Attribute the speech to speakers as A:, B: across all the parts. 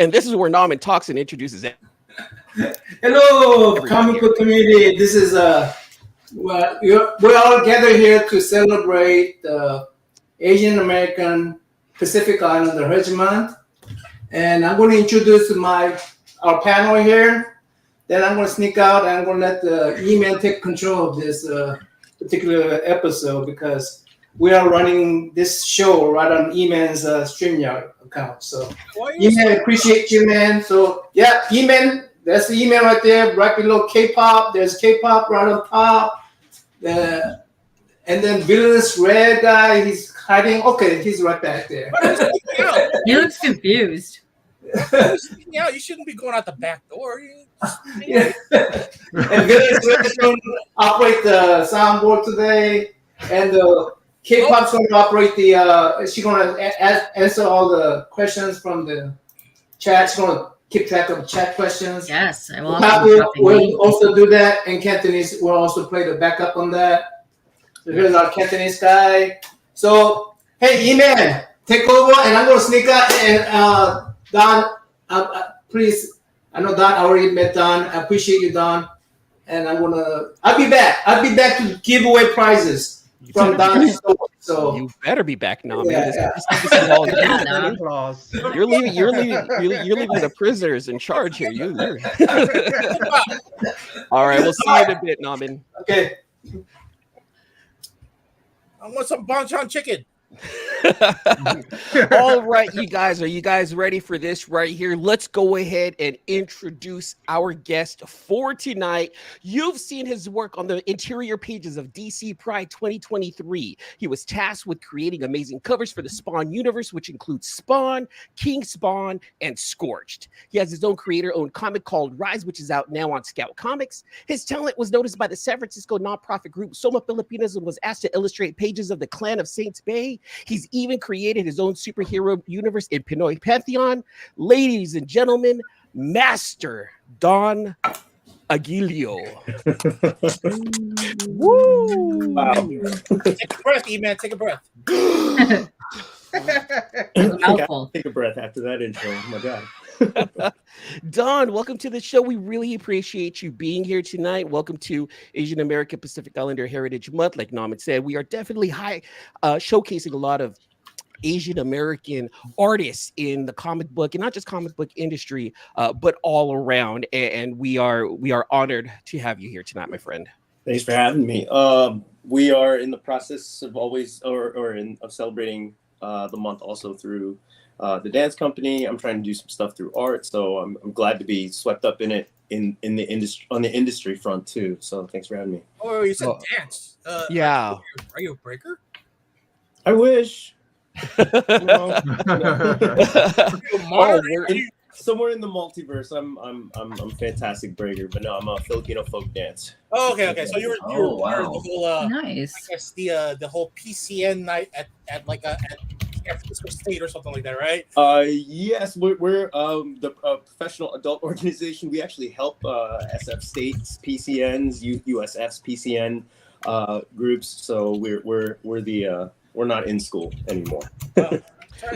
A: And this is where NammaN talks and introduces it.
B: Hello, comic book community. This is we're all gathered here to celebrate the Asian American Pacific Islander Heritiage Month, and I'm going to introduce our panel here. Then I'm going to sneak out and I'm going to let the email take control of this particular episode because we are running this show right on Eman's StreamYard account. So, Eman, appreciate you, man. So, yeah, Eman, that's the email right there, right below K-pop. There's K-pop right on top. And then Villainous Red guy, he's hiding. Okay, he's right back there.
C: He looks confused.
D: Yeah, you shouldn't be going out the back door.
B: Yeah. And Villainous Red is going to operate the soundboard today, and the K-pop's going to operate the. She's going to answer all the questions from the chat. She's going to keep track of chat questions.
C: Yes, I will.
B: Otaku will also do that, and Cantonese will also play the backup on that. So here's our Cantonese guy. So, hey, Eman, take over, and I'm going to sneak out. And Don, please, I know Don, I already met Don. I appreciate you, Don. And I'll be back. I'll be back to give away prizes from Don's store. So
A: you better be back now, man.
B: Yeah,
A: This is all you're leaving the prisoners in charge here. All right, we'll see you in a bit, NammaN.
B: Okay.
D: I want some bonchon chicken.
A: All right, you guys, are you guys ready for this right here? Let's go ahead and introduce our guest for tonight. You've seen his work on the interior pages of DC Pride 2023. He was tasked with creating amazing covers for the Spawn universe, which includes Spawn, King Spawn, and Scorched. He has his own creator-owned comic called Rise, which is out now on Scout Comics. His talent was noticed by the San Francisco nonprofit group Soma Filipinas and was asked to illustrate pages of the Clan of Saints Bay. He's even created his own superhero universe in Pinoy Pantheon. Ladies and gentlemen, Master Don Aguillo. Woo!
D: Wow. Take a breath, E-Man. Take a breath.
E: Take a breath after that intro. Oh my God.
A: Don, welcome to the show. We really appreciate you being here tonight. Welcome to Asian American Pacific Islander Heritage Month. Like NammaN said, we are definitely showcasing a lot of Asian American artists in the comic book, and not just comic book industry, but all around. And we are honored to have you here tonight, my friend.
E: Thanks for having me. We are in the process of of celebrating the month also through the dance company. I'm trying to do some stuff through art, so I'm glad to be swept up in it in the industry, on the industry front too. So thanks for having me.
D: Oh, you said dance.
A: Yeah.
D: Are you a breaker?
E: I wish. Somewhere in the multiverse, I'm fantastic breaker, but no, I'm a Filipino folk dance.
D: Oh, okay. So you were part of the whole
C: nice.
D: I guess the whole PCN night at San Francisco State or something like that, right?
E: Yes, we're the professional adult organization. We actually help SF states, PCNs, USFs, PCN groups. So we're not in school anymore.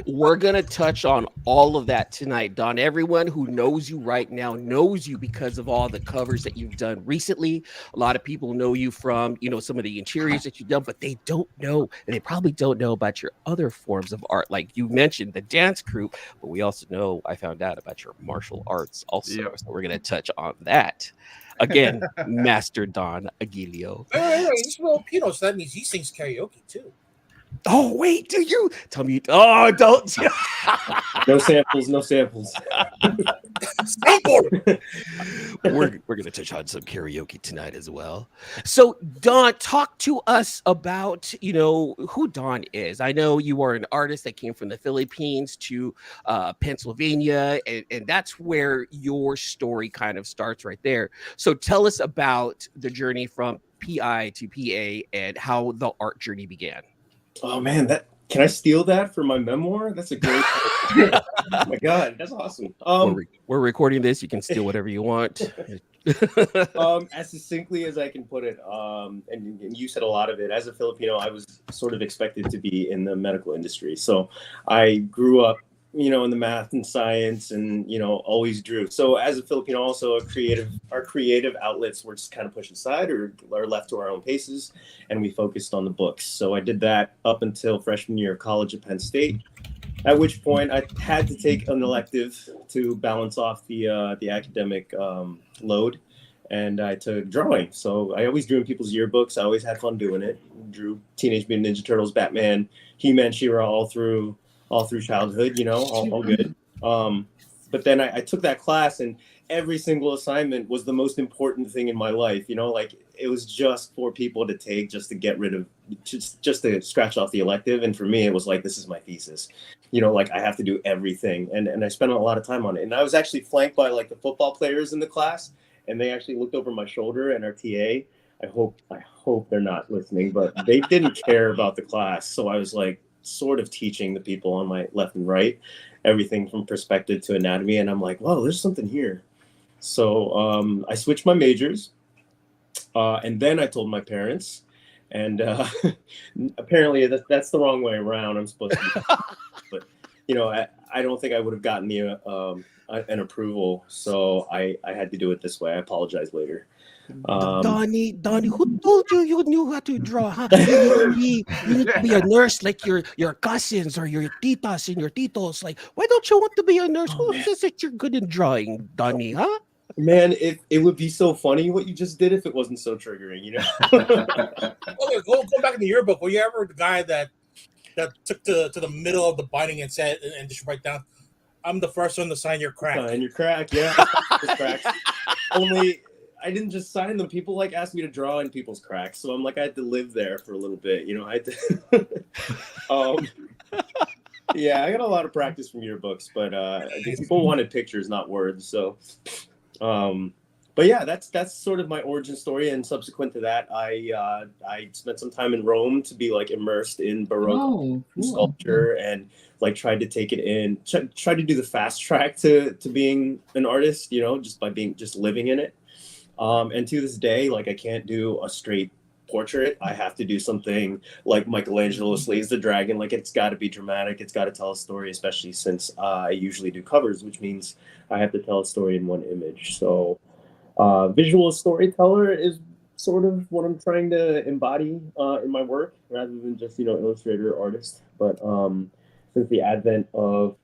A: We're going to touch on all of that tonight, Don. Everyone who knows you right now knows you because of all the covers that you've done recently. A lot of people know you from, some of the interiors that you've done, but they don't know, and they probably don't know about your other forms of art. Like you mentioned, the dance crew, but we also know, I found out about your martial arts also. Yep. So we're going to touch on that. Again, Master Don Aguillo.
D: Hey, he's Filipino, so that means he sings karaoke too.
A: Oh, wait, do you? Tell me. Oh, don't.
E: No samples.
A: We're going to touch on some karaoke tonight as well. So, Don, talk to us about, who Don is. I know you are an artist that came from the Philippines to Pennsylvania, and that's where your story kind of starts right there. So tell us about the journey from PI to PA and how the art journey began.
E: Oh man, can I steal that for my memoir? That's a great. Oh my God, that's awesome.
A: We're recording this. You can steal whatever you want.
E: As succinctly as I can put it, and you said a lot of it. As a Filipino, I was sort of expected to be in the medical industry, so I grew up in the math and science, and always drew. So as a Filipino, also our creative outlets were just kind of pushed aside or left to our own paces, and we focused on the books. So I did that up until freshman year of college at Penn State, at which point I had to take an elective to balance off the academic load. And I took drawing. So I always drew in people's yearbooks. I always had fun doing it. Drew Teenage Mutant Ninja Turtles, Batman, He-Man, She-Ra all through childhood, all good. But then I took that class, and every single assignment was the most important thing in my life. Like it was just for people to take, just to get rid of, just to scratch off the elective. And for me, it was like, this is my thesis. Like I have to do everything. And I spent a lot of time on it. And I was actually flanked by like the football players in the class. And they actually looked over my shoulder, and our TA, I hope they're not listening, but they didn't care about the class. So I was like sort of teaching the people on my left and right, everything from perspective to anatomy. And I'm like, whoa, there's something here. So I switched my majors, and then I told my parents, and apparently that's the wrong way around. I'm supposed to, but I don't think I would have gotten the an approval, so I had to do it this way. I apologize later.
A: Donnie, who told you knew how to draw? Huh? You need to be a nurse like your cousins or your titas and your titos. Like, why don't you want to be a nurse? Who says that you're good in drawing, Donnie? Huh?
E: Man, it would be so funny what you just did if it wasn't so triggering,
D: Okay, go back in the yearbook. Were you ever the guy that took to the middle of the binding and said and just write down, I'm the first one to sign your crack.
E: Sign your crack, yeah. Cracks. Only I didn't just sign them. People like asked me to draw in people's cracks, so I'm like I had to live there for a little bit. I had to. Yeah, I got a lot of practice from yearbooks, but people wanted pictures, not words. So, but yeah, that's sort of my origin story. And subsequent to that, I spent some time in Rome to be like immersed in Baroque sculpture and like tried to take it in, try to do the fast track to being an artist, just by just living in it. And to this day, like I can't do a straight portrait. I have to do something like Michelangelo slays the dragon. Like it's got to be dramatic. It's got to tell a story, especially since I usually do covers, which means I have to tell a story in one image. So visual storyteller is sort of what I'm trying to embody in my work, rather than just illustrator or artist. But since the advent of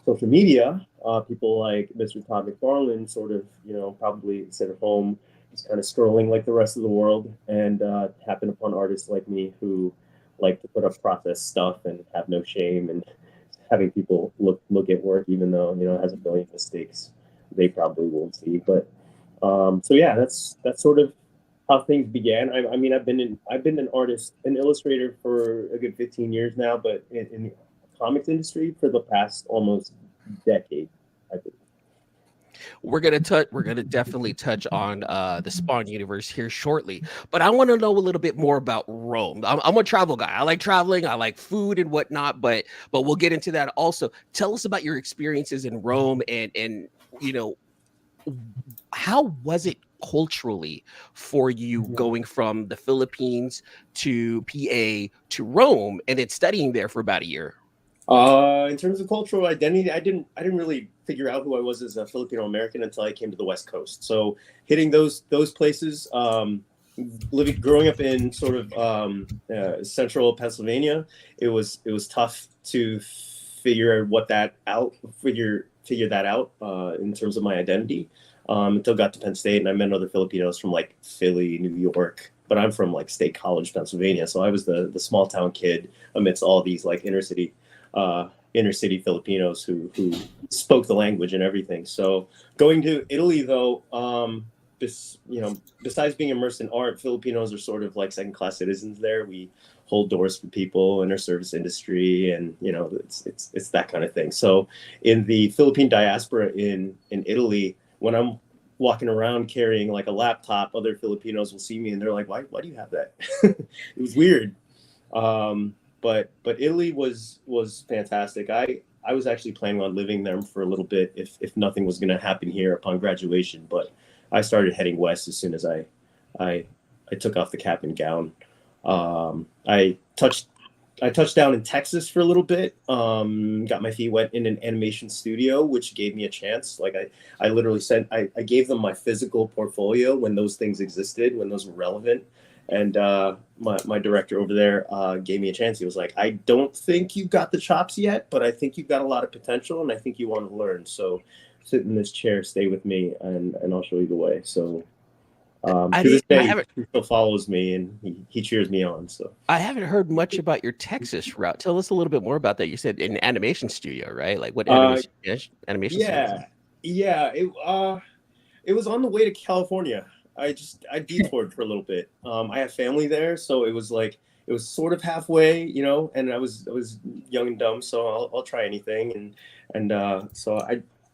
E: social media, people like Mr. Todd McFarlane sort of probably sit at home just kind of scrolling like the rest of the world, and happen upon artists like me who like to put up process stuff and have no shame, and having people look at work even though it has a billion mistakes they probably won't see. But so yeah, that's sort of how things began. I mean, I've been an artist, an illustrator for a good 15 years now, but in the comics industry for the past almost decade, I think.
A: We're gonna definitely touch on the Spawn universe here shortly, but I want to know a little bit more about Rome. I'm a travel guy. I like traveling. I like food and whatnot, but we'll get into that also. Tell us about your experiences in Rome, and how was it culturally for you going from the Philippines to PA to Rome and then studying there for about a year?
E: In terms of cultural identity, I didn't really figure out who I was as a Filipino American until I came to the West Coast. So hitting those places, growing up in sort of central Pennsylvania, it was tough to figure that out in terms of my identity. Until I got to Penn State and I met other Filipinos from like Philly, New York, but I'm from like State College, Pennsylvania. So I was the small town kid amidst all these like inner city Filipinos who spoke the language and everything. So going to Italy though, besides being immersed in art, Filipinos are sort of like second-class citizens there. We hold doors for people in our service industry, and it's that kind of thing. So in the Philippine diaspora in Italy, when I'm walking around carrying like a laptop, other Filipinos will see me and they're like, why do you have that? It was weird. But Italy was fantastic. I was actually planning on living there for a little bit if nothing was going to happen here upon graduation. But I started heading west as soon as I took off the cap and gown. I touched I touched down in Texas for a little bit. Got my feet wet in an animation studio, which gave me a chance. Like I literally said, I gave them my physical portfolio when those things existed, when those were relevant. And my director over there gave me a chance. He was like, I don't think you've got the chops yet, but I think you've got a lot of potential, and I think you want to learn. So sit in this chair, stay with me, and I'll show you the way. So to this day, he still follows me, and he cheers me on. So
A: I haven't heard much about your Texas route. Tell us a little bit more about that. You said an animation studio, right? Like what animation studio?
E: Yeah. It was on the way to California. I detoured for a little bit. I have family there, so it was sort of halfway, you know. And I was young and dumb, so I'll try anything. And so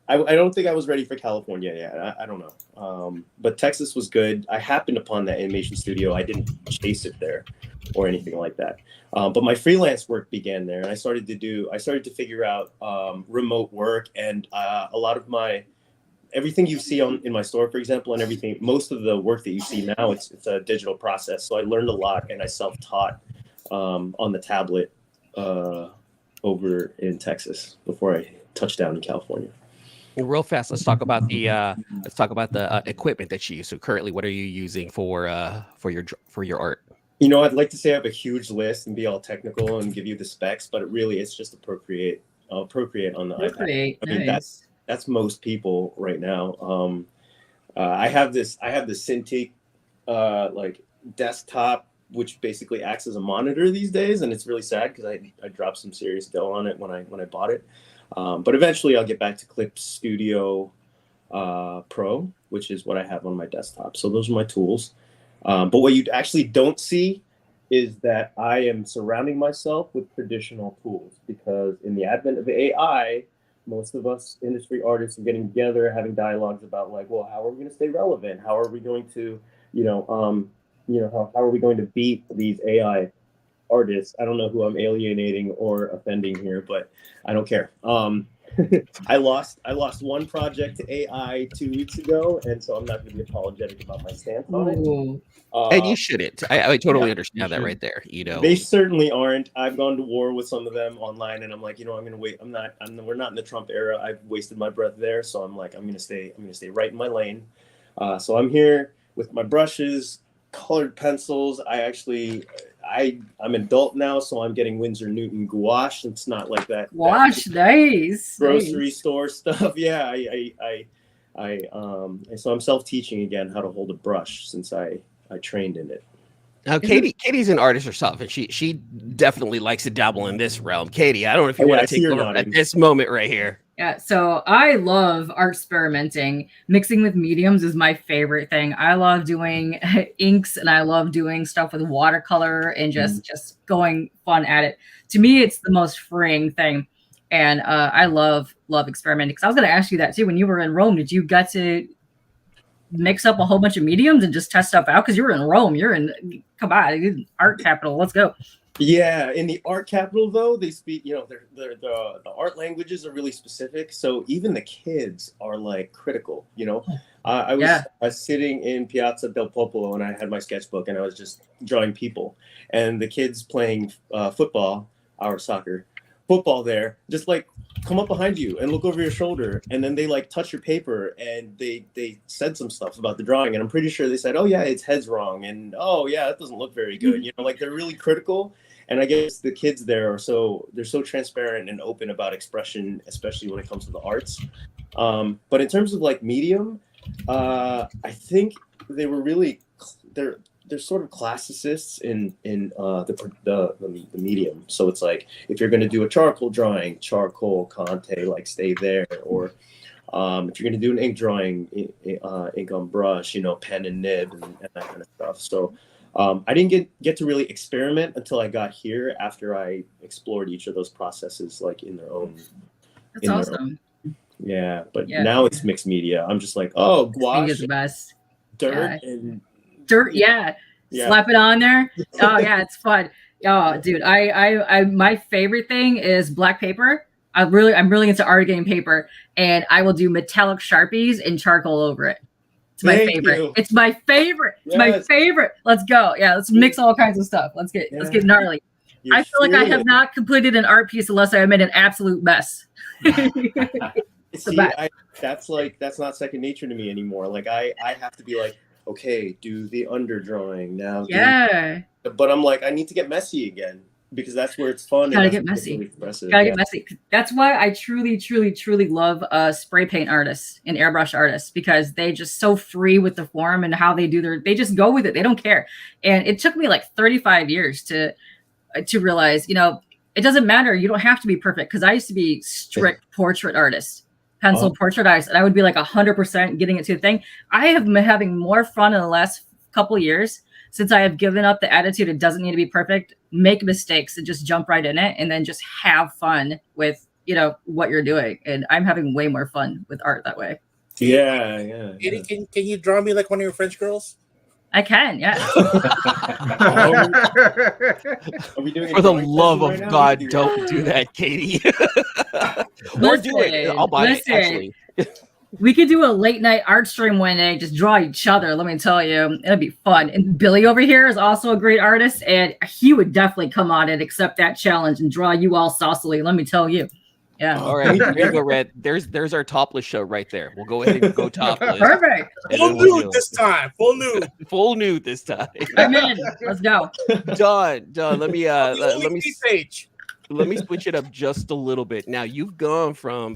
E: I don't think I was ready for California yet. I don't know. But Texas was good. I happened upon that animation studio. I didn't chase it there or anything like that. But my freelance work began there, and I started to figure out remote work, and a lot of everything you see in my store, for example, and most of the work that you see now, it's a digital process. So I learned a lot, and I self-taught on the tablet over in Texas before I touched down in California.
A: Well, real fast, let's talk about the equipment that you use. So currently, what are you using for your art?
E: You know, I'd like to say I have a huge list and be all technical and give you the specs, but it's just a Procreate on the iPad. I mean, that's most people right now. I have this Cintiq like desktop, which basically acts as a monitor these days, and it's really sad because I dropped some serious dough on it when I bought it. But eventually I'll get back to Clip Studio Pro, which is what I have on my desktop. So those are my tools. But what you actually don't see is that I am surrounding myself with traditional tools, because in the advent of AI, most of us industry artists are getting together, having dialogues about like, well, how are we going to stay relevant? How are we going to, how are we going to beat these AI artists? I don't know who I'm alienating or offending here, but I don't care. I lost one project to AI 2 weeks ago, and so I'm not going to be apologetic about my stance on it.
A: And you shouldn't. I totally understand that right there. You know,
E: they certainly aren't. I've gone to war with some of them online, and I'm like, I'm going to wait. We're not in the Trump era. I've wasted my breath there, so I'm like, I'm going to stay right in my lane. So I'm here with my brushes, colored pencils. I'm an adult now, so I'm getting Winsor Newton gouache. It's not like that
C: gouache, nice
E: grocery store stuff. Yeah, so I'm self-teaching again how to hold a brush since I trained in it.
A: Now, Katie's an artist herself, and she definitely likes to dabble in this realm. Katie, I don't know if you want to take over at this moment right here.
C: Yeah, so I love art experimenting. Mixing with mediums is my favorite thing. I love doing inks, and I love doing stuff with watercolor and just going fun at it. To me, it's the most freeing thing. And I love experimenting. Because I was going to ask you that too. When you were in Rome, did you get to mix up a whole bunch of mediums and just test stuff out? Because you were in Rome. Come on, art capital. Let's go.
E: Yeah, in the art capital though, they speak, the art languages are really specific. So even the kids are like critical, I was sitting in Piazza del Popolo, and I had my sketchbook, and I was just drawing people, and the kids playing football there, just like come up behind you and look over your shoulder, and then they like touch your paper, and they said some stuff about the drawing, and I'm pretty sure they said, oh yeah, its head's wrong, and oh yeah, that doesn't look very good. Like they're really critical. And I guess the kids there they're so transparent and open about expression, especially when it comes to the arts. But in terms of like medium, I think they were really they're sort of classicists in the medium. So it's like, if you're going to do a charcoal drawing, charcoal, Conte, like stay there. Or if you're going to do an ink drawing, ink on brush, pen and nib and that kind of stuff. So I didn't get to really experiment until I got here, after I explored each of those processes like in their own.
C: That's awesome.
E: Yeah, but now it's mixed media. I'm just like, oh, gouache,
C: the best.
E: Dirt and
C: yeah. Slap it on there. Oh yeah, it's fun. Oh, dude, I my favorite thing is black paper. I'm really into art game paper, and I will do metallic Sharpies and charcoal over it. It's my favorite. It's my favorite. It's my favorite. Let's go. Yeah, let's mix all kinds of stuff. Let's get gnarly. I feel like I have not completed an art piece unless I made an absolute mess.
E: See, that's not second nature to me anymore. Like I have to be like, okay, do the underdrawing now.
C: Yeah.
E: But I'm like, I need to get messy again because that's where it's fun.
C: Gotta
E: and
C: get messy.
E: Really expressive.
C: Gotta get messy. That's why I truly, truly, truly love spray paint artists and airbrush artists, because they just so free with the form and how they do they just go with it. They don't care. And it took me like 35 years to realize, you know, it doesn't matter. You don't have to be perfect. Because I used to be strict portrait artist, pencil portrait artist, and I would be like 100% getting it to the thing. I have been having more fun in the last couple of years since I have given up the attitude it doesn't need to be perfect, make mistakes and just jump right in it, and then just have fun with, you know, what you're doing. And I'm having way more fun with art that way.
E: Yeah.
D: Can you draw me like one of your French girls?
C: I can, yeah.
E: Are we doing
A: For the love of God, don't do that, Katie. Or do it. I'll buy it, actually.
C: We could do a late night art stream one day, just draw each other. Let me tell you, it'll be fun. And Billy over here is also a great artist, and he would definitely come on and accept that challenge and draw you all saucily. Let me tell you. Yeah.
A: All right, there you go, Red. There's our topless show right there. We'll go ahead and go topless.
C: Perfect.
D: Full nude this time. Full nude.
A: Full nude this time.
C: I'm in. Let's go.
A: Don, let me
D: page.
A: Let me switch it up just a little bit. Now you've gone from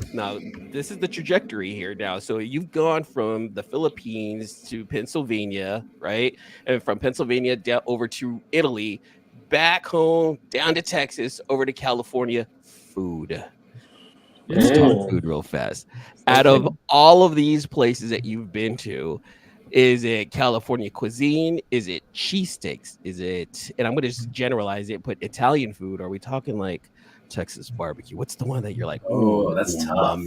A: this is the trajectory here now. So you've gone from the Philippines to Pennsylvania, right? And from Pennsylvania down over to Italy, back home, down to Texas, over to California. Food. Let's talk food real fast. Out of all of these places that you've been to, is it California cuisine? Is it cheesesteaks? Is it, and I'm going to just generalize it, put Italian food? Are we talking like Texas barbecue? What's the one that you're like,
B: oh, that's tough.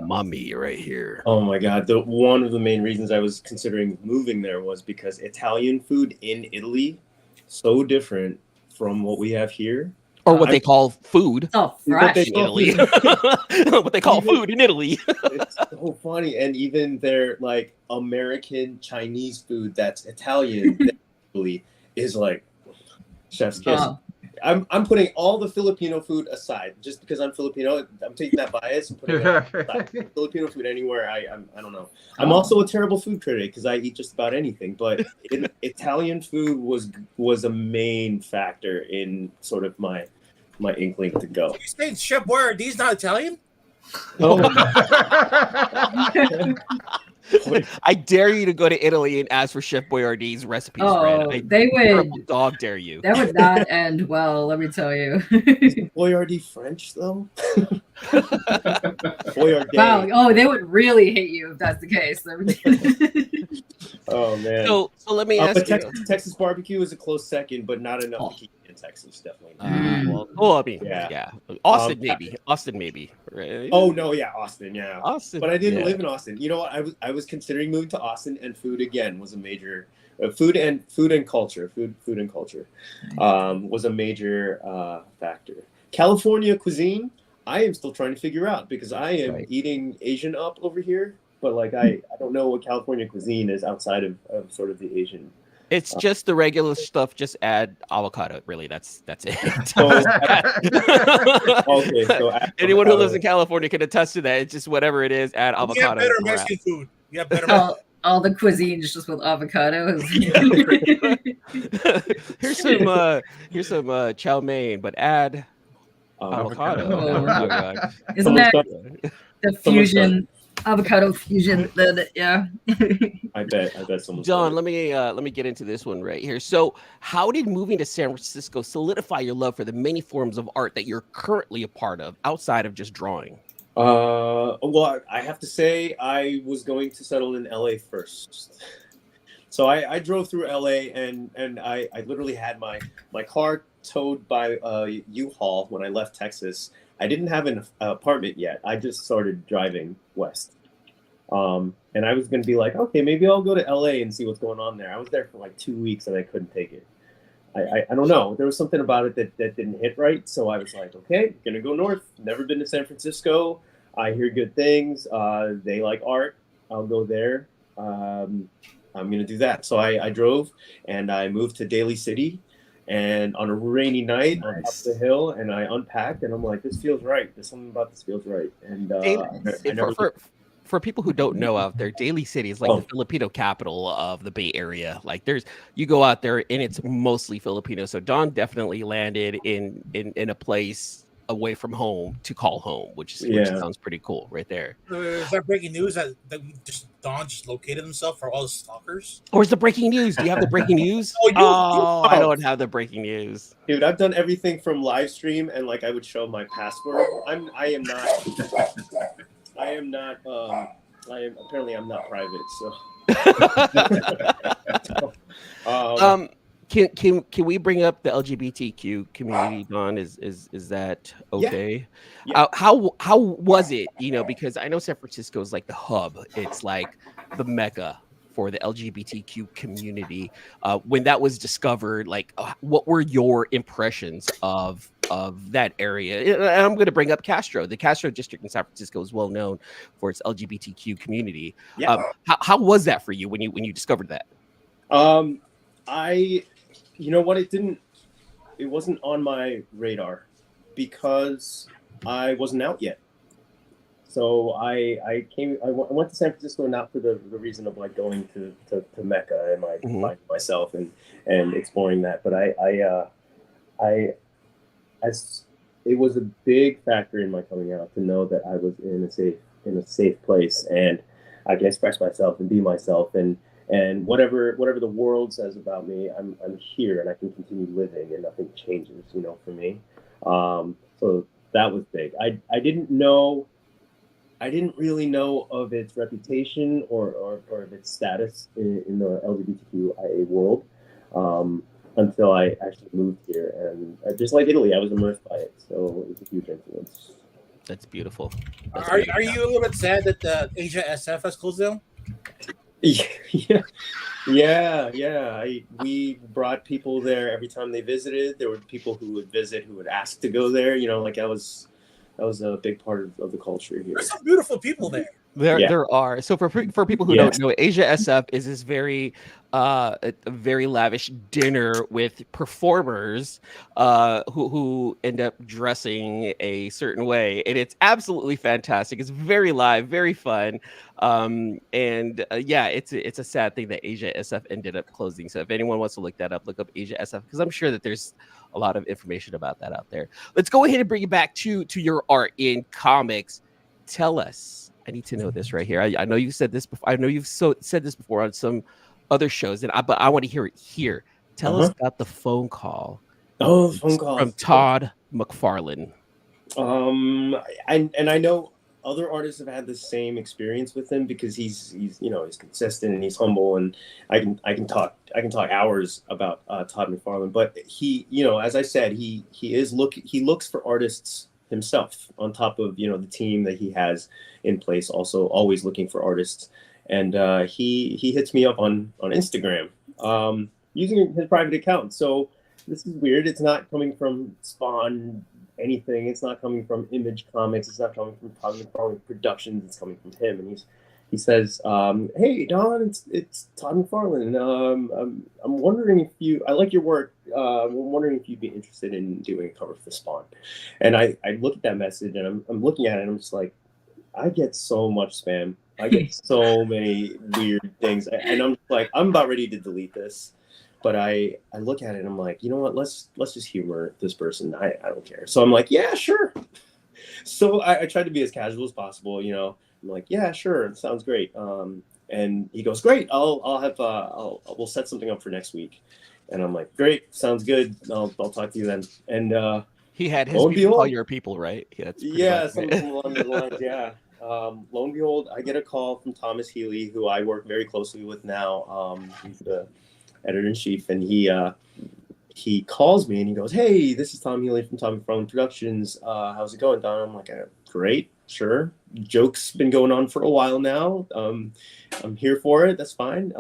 A: Mummy right here.
E: Oh my God. One of the main reasons I was considering moving there was because Italian food in Italy, so different from what we have here.
A: Or what they call food.
C: Oh, fresh.
A: In Italy. What they call food in Italy.
E: It's so funny. And even their like American Chinese food that's Italian in Italy is like chef's kiss. I'm putting all the Filipino food aside just because I'm Filipino. I'm taking that bias and putting it aside. Filipino food anywhere. I don't know. I'm also a terrible food critic because I eat just about anything. But Italian food was a main factor in sort of my inkling to go.
D: You saying Chef Boyardee's not Italian?
E: Oh.
A: I dare you to go to Italy and ask for Chef Boyardee's recipes.
C: Oh, they would.
A: Dog dare you.
C: That would not end well. Let me tell you.
E: Is Boyardee French though? Boyardee.
C: Wow. Oh, they would really hate you if that's the case.
E: Oh man.
A: So let me ask you.
E: Texas barbecue is a close second, but not enough to keep it in Texas. Definitely.
A: I mean, yeah. Austin maybe. Right?
E: Oh no, yeah, Austin, yeah.
A: Austin.
E: But I didn't live in Austin. You know what? I was considering moving to Austin, and food again was a major food and culture. Food and culture was a major factor. California cuisine, I am still trying to figure out because I am eating Asian up over here, but like I don't know what California cuisine is outside of sort of the Asian.
A: It's just the regular stuff. Just add avocado. Really, that's it.
E: Okay, so
A: anyone who lives in California can attest to that. It's just whatever it is. Add avocado.
D: You have better Mexican food. You have better.
C: All the cuisine is just with avocados.
A: Here's some chow mein, but add avocado.
C: Oh my God. Isn't that the fusion? Avocado fusion, yeah.
E: I bet someone's
A: John, let me get into this one right here. So, how did moving to San Francisco solidify your love for the many forms of art that you're currently a part of, outside of just drawing?
E: Well, I have to say I was going to settle in LA first. So I drove through LA and I literally had my car towed by U-Haul when I left Texas. I didn't have an apartment yet. I just started driving west. And I was going to be like, okay, maybe I'll go to LA and see what's going on there. I was there for like 2 weeks and I couldn't take it. I don't know. There was something about it that didn't hit right. So I was like, okay, going to go north. Never been to San Francisco. I hear good things. They like art. I'll go there. I'm going to do that. So I drove and I moved to Daly City. and on a rainy night on top of the hill, and I unpacked, and I'm like, this feels right. There's something about this feels right. And I never.
A: For people who don't know out there, Daly City is like
E: Oh.
A: the Filipino capital of the Bay Area. Like you go out there and it's mostly Filipino. So Don definitely landed in a place away from home to call home, which sounds pretty cool right there.
D: Is that breaking news that Don just located himself for all the stalkers?
A: Or is the breaking news? Do you have the breaking news? I don't have the breaking news.
E: Dude, I've done everything from live stream and like I would show my password. I'm not private, so
A: Can we bring up the LGBTQ community, Don? Is that okay?
E: Yeah.
A: How was it? Because I know San Francisco is like the hub. It's like the mecca for the LGBTQ community. When that was discovered, like, what were your impressions of that area? And I'm going to bring up Castro. The Castro district in San Francisco is well known for its LGBTQ community.
E: Yeah.
A: How was that for you when you discovered that?
E: You know what? It wasn't on my radar because I wasn't out yet. So I went to San Francisco not for the reason of like going to Mecca and like finding myself and exploring that, but it was a big factor in my coming out to know that I was in a safe place and I can express myself and be myself and whatever the world says about me, I'm here and I can continue living and nothing changes, for me. So that was big. I didn't really know of its reputation or of its status in the LGBTQIA world until I actually moved here. And just like Italy, I was immersed by it. So it was a huge influence.
A: That's beautiful.
D: Are you a little bit sad that the Asia SF has closed down?
E: Yeah. We brought people there every time they visited. There were people who would visit who would ask to go there. Like that was a big part of the culture here.
D: There's some beautiful people there.
A: There are. So for people who don't know, Asia SF is this very a very lavish dinner with performers who end up dressing a certain way, and it's absolutely fantastic. It's very live, very fun, it's a sad thing that Asia SF ended up closing. So if anyone wants to look that up, look up Asia SF because I'm sure that there's a lot of information about that out there. Let's go ahead and bring it back to your art in comics. Tell us. I need to know this right here. I know you said this before. I know you've said this before on some other shows, but I want to hear it here. Tell us about the phone call.
E: Oh, phone call
A: from Todd McFarlane.
E: And I know other artists have had the same experience with him because he's consistent and he's humble, and I can talk hours about Todd McFarlane. But he, as I said, he looks for artists himself on top of the team that he has in place, also always looking for artists, and he hits me up on Instagram using his private account. So this is weird. It's not coming from Spawn anything. It's not coming from Image Comics. It's not coming from Todd McFarlane Productions. It's coming from him, and he says, "Hey Don, it's Todd McFarlane. I'm wondering if I like your work. I'm wondering if you'd be interested in doing a cover for Spawn." And I look at that message and I'm looking at it and I'm just like, I get so much spam. I get so many weird things, and I'm just like, I'm about ready to delete this. But I look at it and I'm like, you know what? Let's just humor this person. I don't care. So I'm like, yeah, sure. So I tried to be as casual as possible. I'm like, yeah, sure, it sounds great. And he goes, great. We'll set something up for next week. And I'm like, great, sounds good. I'll talk to you then. And
A: he had his people call your people, right?
E: Yeah, something along those lines. Yeah. Lo and behold, I get a call from Thomas Healy, who I work very closely with now. He's the editor-in-chief, and he calls me and he goes, "Hey, this is Tom Healy from Tom McFarlane Productions. How's it going, Don?" I'm like, "Great, sure. Joke's been going on for a while now. I'm here for it. That's fine."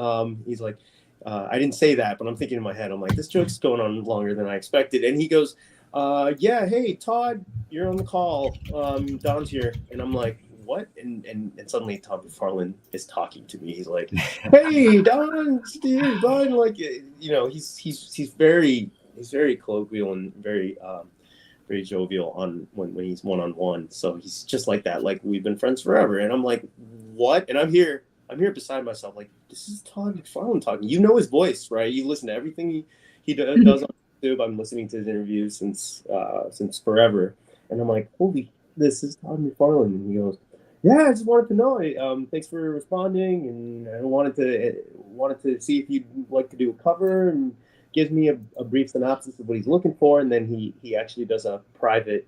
E: He's like, I didn't say that, but I'm thinking in my head, I'm like, this joke's going on longer than I expected. And he goes, "Yeah, hey, Todd, you're on the call. Don's here." And I'm like, what? And suddenly Tom McFarlane is talking to me. He's like, "Hey, Don, Steve, Don," like, he's very very colloquial and very jovial on when he's one-on-one. So he's just like that. Like, we've been friends forever. And I'm like, what? And I'm here beside myself. Like, this is Todd McFarlane talking. You know his voice, right? You listen to everything he does on YouTube. I'm listening to his interviews since forever. And I'm like, holy, this is Todd McFarlane. And he goes, yeah, I just wanted to know. Thanks for responding. And I wanted to see if you'd like to do a cover, and gives me a brief synopsis of what he's looking for, and then he actually does a private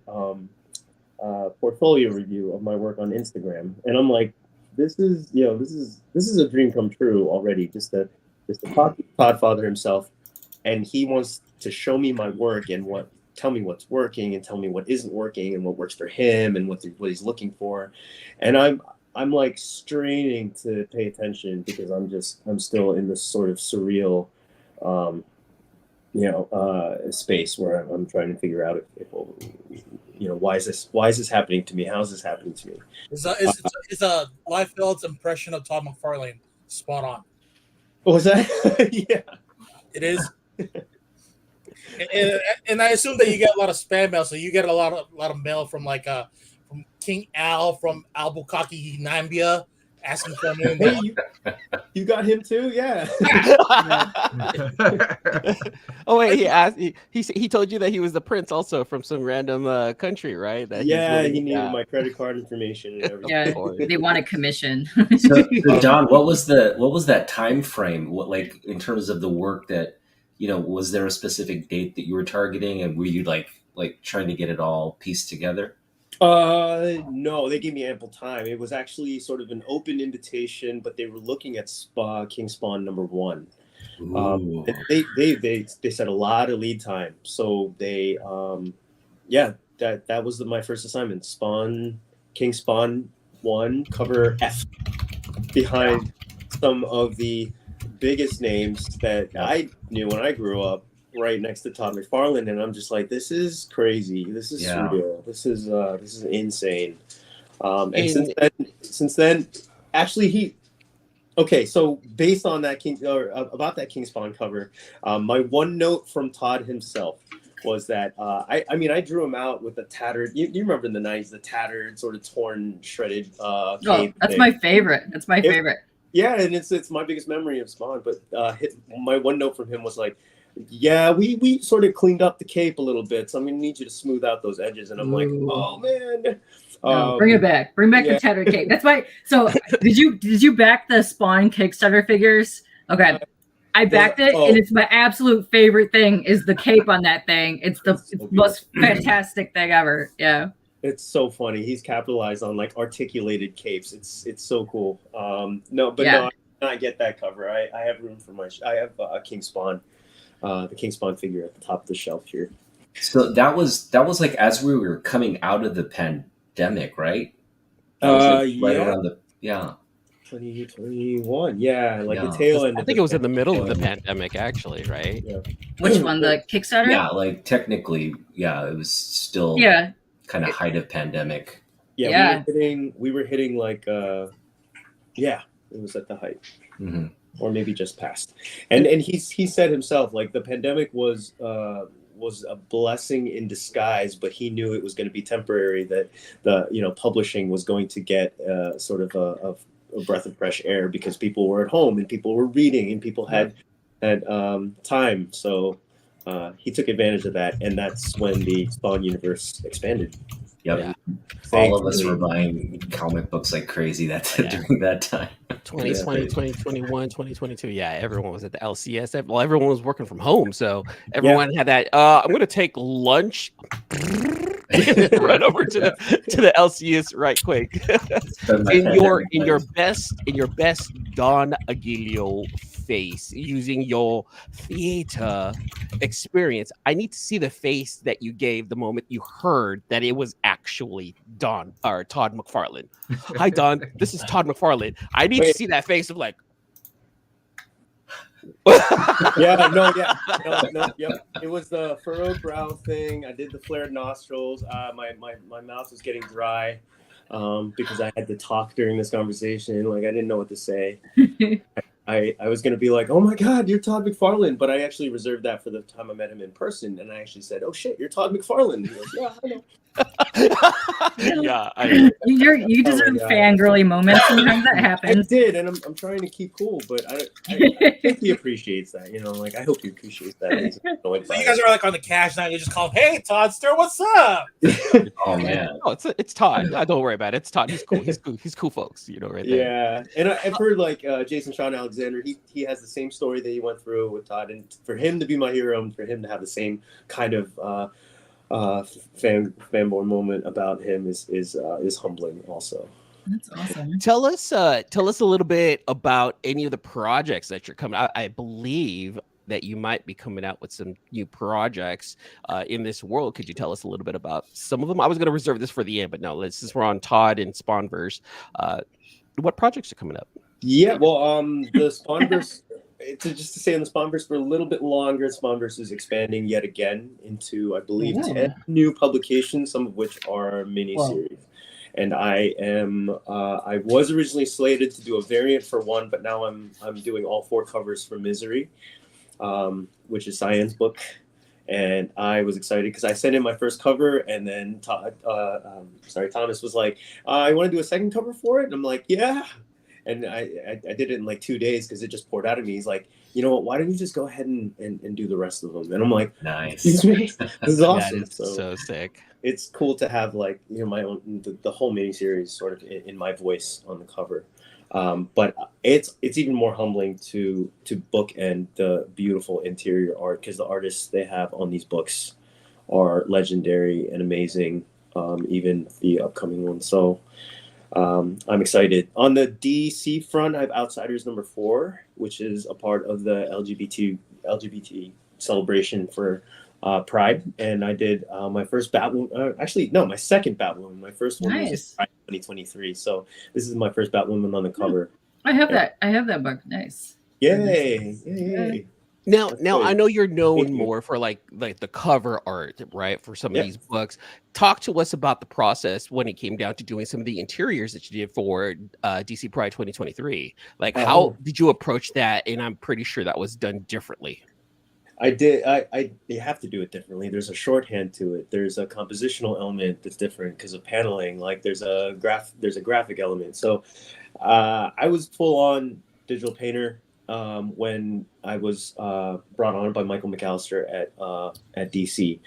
E: portfolio review of my work on Instagram, and I'm like, this is a dream come true already. Just to Podfather himself, and he wants to show me my work and tell me what's working and tell me what isn't working and what works for him and what he's looking for, and I'm like straining to pay attention because I'm still in this sort of surreal space where I'm trying to figure out if why is this happening to me? How is this happening to me?
D: Is a Liefeld's impression of Todd McFarlane spot on?
E: What was that? Yeah,
D: it is. and I assume that you get a lot of spam mail, so you get a lot of mail from from King Al from Albuquerque, Nambia, asking for him.
E: Hey, you got him too? Yeah.
A: Oh wait, he told you that he was the prince also from some random country, right? That
E: he needed my credit card information and everything.
C: Yeah, they want a commission.
F: So Don, what was that time frame? What, like, in terms of the work that, was there a specific date that you were targeting, and were you like trying to get it all pieced together?
E: No, they gave me ample time. It was actually sort of an open invitation, but they were looking at King Spawn #1. They set a lot of lead time, so they that was my first assignment. King Spawn 1, cover F, behind some of the biggest names that I knew when I grew up, right next to Todd McFarlane, and I'm just like, this is crazy. This is surreal. This is insane. And since then, actually, so based on that about that King Spawn cover, my one note from Todd himself was that I drew him out with a tattered. You remember in the 90s, the tattered, sort of torn, shredded.
C: That's my favorite. That's my favorite.
E: Yeah, and it's my biggest memory of Spawn. But my one note from him was like, yeah, we sort of cleaned up the cape a little bit, so I'm gonna need you to smooth out those edges. And I'm like, oh man,
C: no, bring it back. Bring back the tattered cape. That's why. So did you back the Spawn Kickstarter figures? Okay, I backed it, and it's my absolute favorite thing is the cape on that thing. It's the most fantastic thing ever. Yeah.
E: It's so funny. He's capitalized on like articulated capes. It's so cool. No, I get that cover. I have room for I have a King Spawn. The King Spawn figure at the top of the shelf here.
F: So that was like as we were coming out of the pandemic, right? Around the
E: 2021. Yeah, the tail end.
A: I think it was in the middle of the pandemic, actually, right? Yeah.
C: Which one, the Kickstarter?
F: Yeah, like technically, it was still kind of height of pandemic.
E: Yeah. We were hitting like it was at the height. Mm-hmm. Or maybe just past, and he said himself, like, the pandemic was a blessing in disguise, but he knew it was going to be temporary. That the publishing was going to get sort of a breath of fresh air because people were at home and people were reading and people had time. So he took advantage of that, and that's when the Spawn universe expanded.
F: Yep. Yeah. All of us were buying comic books like crazy during that time.
A: 2020, 2021, 2022. Yeah, everyone was at the LCS. Well, everyone was working from home, so everyone had that. I'm going to take lunch. Run over to the LCS right quick. in your best Don Aguillo face, using your theater experience. I need to see the face that you gave the moment you heard that it was actually Todd McFarlane. Hi, Don. This is Todd McFarlane. I need to see that face of like.
E: No. It was the furrowed brow thing. I did the flared nostrils. My mouth was getting dry because I had to talk during this conversation. Like, I didn't know what to say. I was gonna be like, oh my God, you're Todd McFarlane, but I actually reserved that for the time I met him in person, and I actually said, oh shit, you're Todd McFarlane. And he goes, yeah, I know.
A: Yeah, I
C: You deserve
E: God.
C: fangirly moments. Sometimes that
E: I
C: happens.
E: did, and I'm trying to keep cool, but I think he appreciates that. Like I hope he appreciates that. He's annoyed
D: So
E: by
D: you guys are like on the cash now. You just call him, hey, Toddster, what's up?
E: it.
F: Oh man.
A: no, it's Todd. Don't worry about it. It's Todd. He's cool. He's cool, folks. Right there.
E: Yeah, and I've heard like Jason Sean Alexander. He has the same story that he went through with Todd, and for him to be my hero, and for him to have the same kind of fanboy moment about him is humbling also.
C: That's awesome.
A: Tell us a little bit about any of the projects that you're coming out. I believe that you might be coming out with some new projects in this world. Could you tell us a little bit about some of them? I was going to reserve this for the end, but no, since we're on Todd and Spawnverse, what projects are coming up?
E: Yeah, well, the Spawnverse, just to say on the Spawnverse for a little bit longer, Spawnverse is expanding yet again into, I believe, 10 new publications, some of which are miniseries. And I was originally slated to do a variant for one, but now I'm doing all 4 covers for Misery, which is Cyan's book. And I was excited because I sent in my first cover, and then Thomas was like, "I want to do a second cover for it," and I'm like, "Yeah." And I did it in like 2 days because it just poured out of me. He's like, you know what? Why don't you just go ahead and do the rest of them? And I'm like,
F: nice.
E: This is awesome.
A: That is so sick.
E: It's cool to have like my own the whole miniseries sort of in my voice on the cover. But it's even more humbling to bookend the beautiful interior art, because the artists they have on these books are legendary and amazing. Even the upcoming one. So. I'm excited. On the DC front, I have Outsiders #4, which is a part of the LGBT celebration for Pride, and I did my first Batwoman. My second Batwoman. My first one was in Pride 2023. So this is my first Batwoman on the cover.
C: I have that. I have that book. Nice.
E: Yay!
A: Now I know you're known more for like the cover art, right? For some of these books. Talk to us about the process when it came down to doing some of the interiors that you did for DC Pride 2023. Like, how did you approach that? And I'm pretty sure that was done differently.
E: I did. You have to do it differently. There's a shorthand to it. There's a compositional element that's different because of paneling. Like there's a graphic element. So I was full on digital painter when I was brought on by Michael McAllister at DC,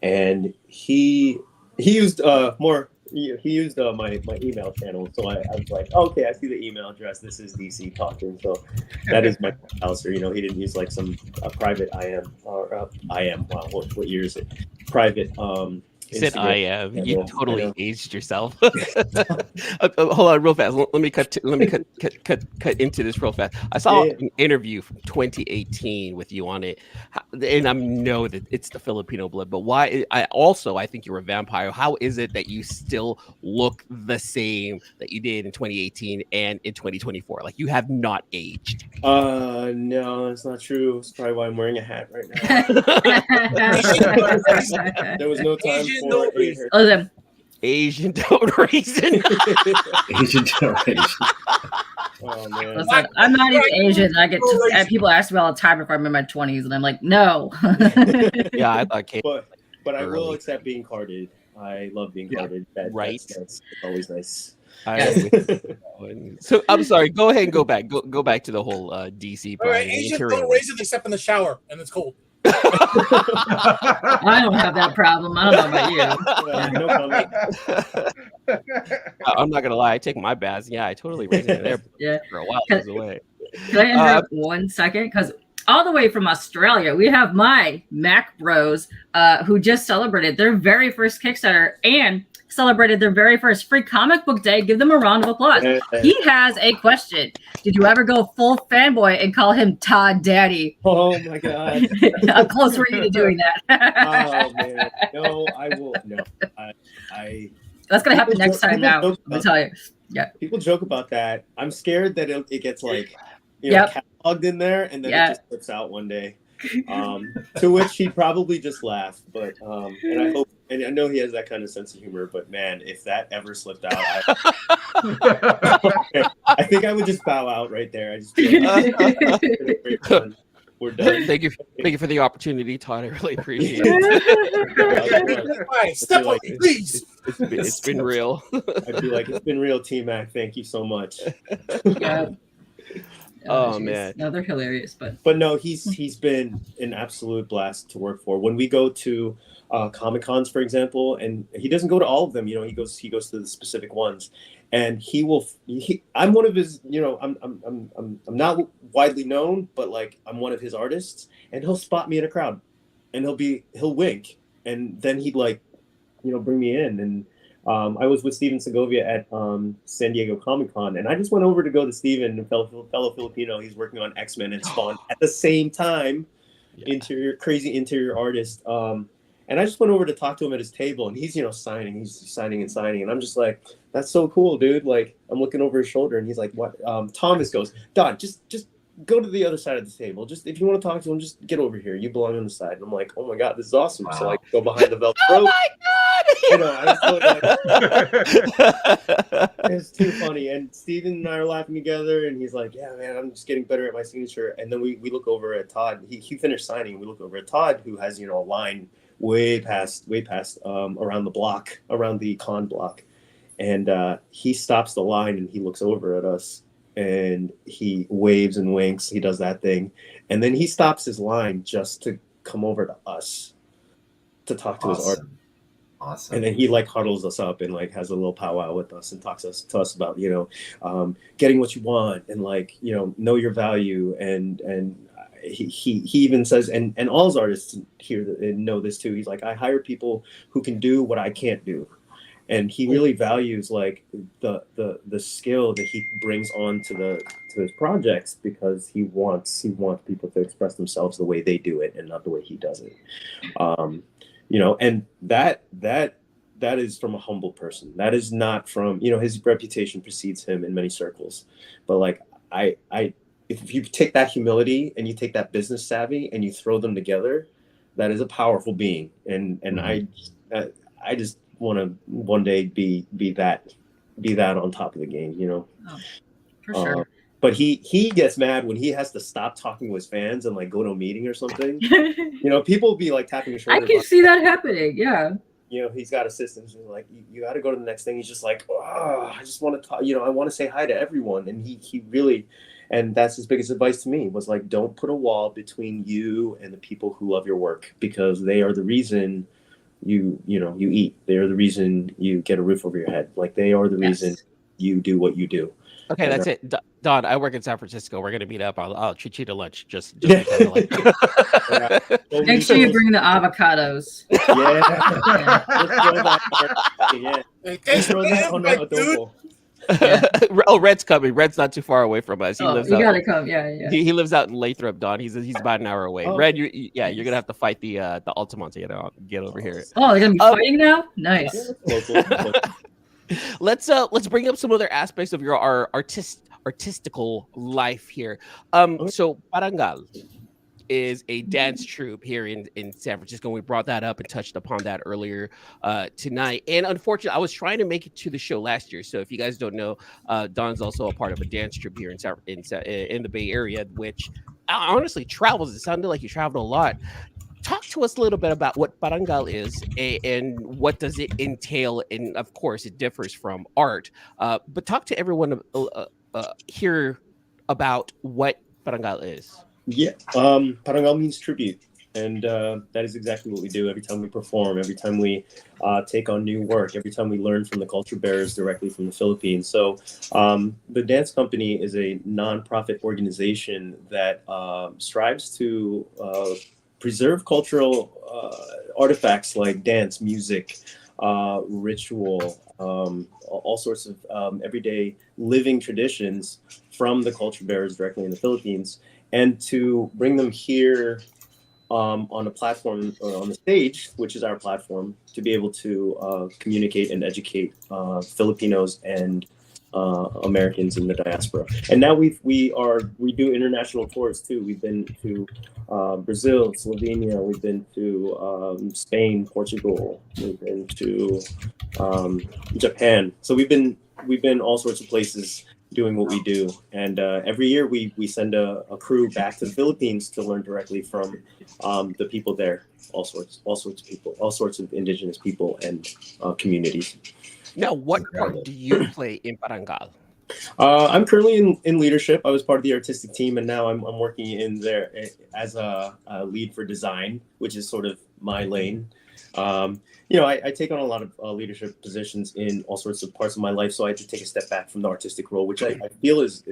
E: and he used more. He used my email channel, so I was like, oh, okay, I see the email address. This is DC talking, so that is Michael McAllister. He didn't use like some private IM or IM. Wow, what year is it? Private.
A: You said I am. You totally aged yourself. Hold on, real fast. Let me cut into this real fast. I saw an interview from 2018 with you on it, and I know that it's the Filipino blood. But why? I think you're a vampire. How is it that you still look the same that you did in 2018 and in 2024? Like you have not aged.
E: No, that's not true. That's probably why I'm wearing a hat right now. There was no time.
A: Asian don't reason.
F: Asian don't reason.
E: Oh man!
C: Listen, I'm not even Asian. I get people ask me all the time if I'm in my 20s, and I'm like, no.
A: Yeah, I thought.
E: But I will accept being carded. I love being carded. That's always nice.
A: So I'm sorry. Go ahead and go back. Go back to the whole DC.
D: All right, Asians don't raise it except in the shower, and it's cold.
C: I don't have that problem. I don't know about
E: you.
A: I'm not gonna lie. I take my baths. Yeah, I totally raised it there for a while. It was away.
C: Can I interrupt 1 second? Because all the way from Australia, we have my Mac Bros who just celebrated their very first Kickstarter and celebrated their very first free comic book day. Give them a round of applause. He has a question. Did you ever go full fanboy and call him Todd Daddy?
E: Oh my God.
C: How close were you to doing that?
E: Oh man. No, I will. No, I
C: That's going to happen next time now. Let me tell you. Yeah.
E: People joke about that. I'm scared that it gets like, cataloged in there and then it just slips out one day. To which he'd probably just laugh. But and I hope, and I know he has that kind of sense of humor. But man, if that ever slipped out, I think I would just bow out right there. I just feel like, we're done.
A: Thank you for the opportunity, Todd. I really appreciate it.
D: Right, step up, please.
A: It's been real.
E: I'd be like, it's been real, T-Mac. Thank you so much.
C: Yeah.
A: Oh,
C: geez.
A: man.
C: No, they're hilarious, but
E: No, he's been an absolute blast to work for. When we go to Comic Cons, for example, and he doesn't go to all of them. You know, he goes to the specific ones, and he will. I'm one of his. You know, I'm not widely known, but like I'm one of his artists, and he'll spot me in a crowd, and he'll wink, and then he'd like, bring me in. And I was with Steven Segovia at San Diego Comic Con, and I just went over to go to Steven, a fellow Filipino. He's working on X-Men and Spawn at the same time. Yeah. Crazy interior artist. And I just went over to talk to him at his table, and he's signing. He's signing, and I'm just like, that's so cool, dude. Like, I'm looking over his shoulder, and he's like, what? Thomas goes, Don, just go to the other side of the table. Just if you want to talk to him, just get over here. You belong on the side. And I'm like, oh my god, this is awesome. Wow. So I go behind the velvet rope. Oh my god! It's too funny. And Steven and I are laughing together, and he's like, yeah, man, I'm just getting better at my signature. And then we look over at Todd. He finished signing. We look over at Todd, who has a line way past around the block, around the con block, and he stops the line and he looks over at us and he waves and winks. He does that thing, and then he stops his line just to come over to us to talk to his art.
F: Awesome.
E: And then he like huddles us up and like has a little powwow with us and talks to us about getting what you want and like know your value and he even says and all his artists here know this too. He's like, I hire people who can do what I can't do, and he really values like the skill that he brings on to his projects because he wants people to express themselves the way they do it and not the way he does it. And that is from a humble person. That is not from, his reputation precedes him in many circles. But like, if you take that humility and you take that business savvy and you throw them together, that is a powerful being. And mm-hmm. I just want to one day be that on top of the game,
C: Oh, for sure.
E: But he gets mad when he has to stop talking to his fans and like go to a meeting or something. People will be like tapping his shoulder.
C: I can see that happening. Yeah.
E: He's got assistants and like, you got to go to the next thing. He's just like, oh, I just want to talk. I want to say hi to everyone. And he really, and that's his biggest advice to me was like, don't put a wall between you and the people who love your work, because they are the reason you eat. They are the reason you get a roof over your head. Like they are the reason you do what you do.
A: Okay, that's it. Don, I work in San Francisco. We're gonna meet up. I'll treat you to lunch. Just like.
C: Make sure you bring the avocados.
A: Oh, Red's coming. Red's not too far away from us. He lives out.
C: You gotta come. Yeah.
A: He lives out in Lathrop, Don. He's about an hour away. Red, you're gonna have to fight the Altamont to get over here.
C: Oh, they're gonna be fighting now. Nice.
A: Let's bring up some other aspects of your artistical life here. So Parangal is a dance troupe here in San Francisco. We brought that up and touched upon that earlier tonight. And unfortunately, I was trying to make it to the show last year. So if you guys don't know, Don's also a part of a dance troupe here in the Bay Area, which honestly travels. It sounded like you traveled a lot. Talk to us a little bit about what Parangal is and what does it entail. And of course, it differs from art. But talk to everyone here about what Parangal is.
E: Yeah, Parangal means tribute. And that is exactly what we do every time we perform, every time we take on new work, every time we learn from the culture bearers directly from the Philippines. So the dance company is a nonprofit organization that strives to preserve cultural artifacts like dance, music, ritual, all sorts of everyday living traditions from the culture bearers directly in the Philippines, and to bring them here on a platform or on the stage, which is our platform, to be able to communicate and educate Filipinos and Americans in the diaspora. And now we do international tours too. We've been to Brazil, Slovenia. We've been to Spain, Portugal. We've been to Japan. So we've been all sorts of places doing what we do. And every year we send a crew back to the Philippines to learn directly from the people there. All sorts of people, all sorts of indigenous people and communities.
A: Now, what part do you play in Parangal?
E: I'm currently in leadership. I was part of the artistic team, and now I'm working in there as a lead for design, which is sort of my lane. I take on a lot of leadership positions in all sorts of parts of my life, so I had to take a step back from the artistic role, which I feel is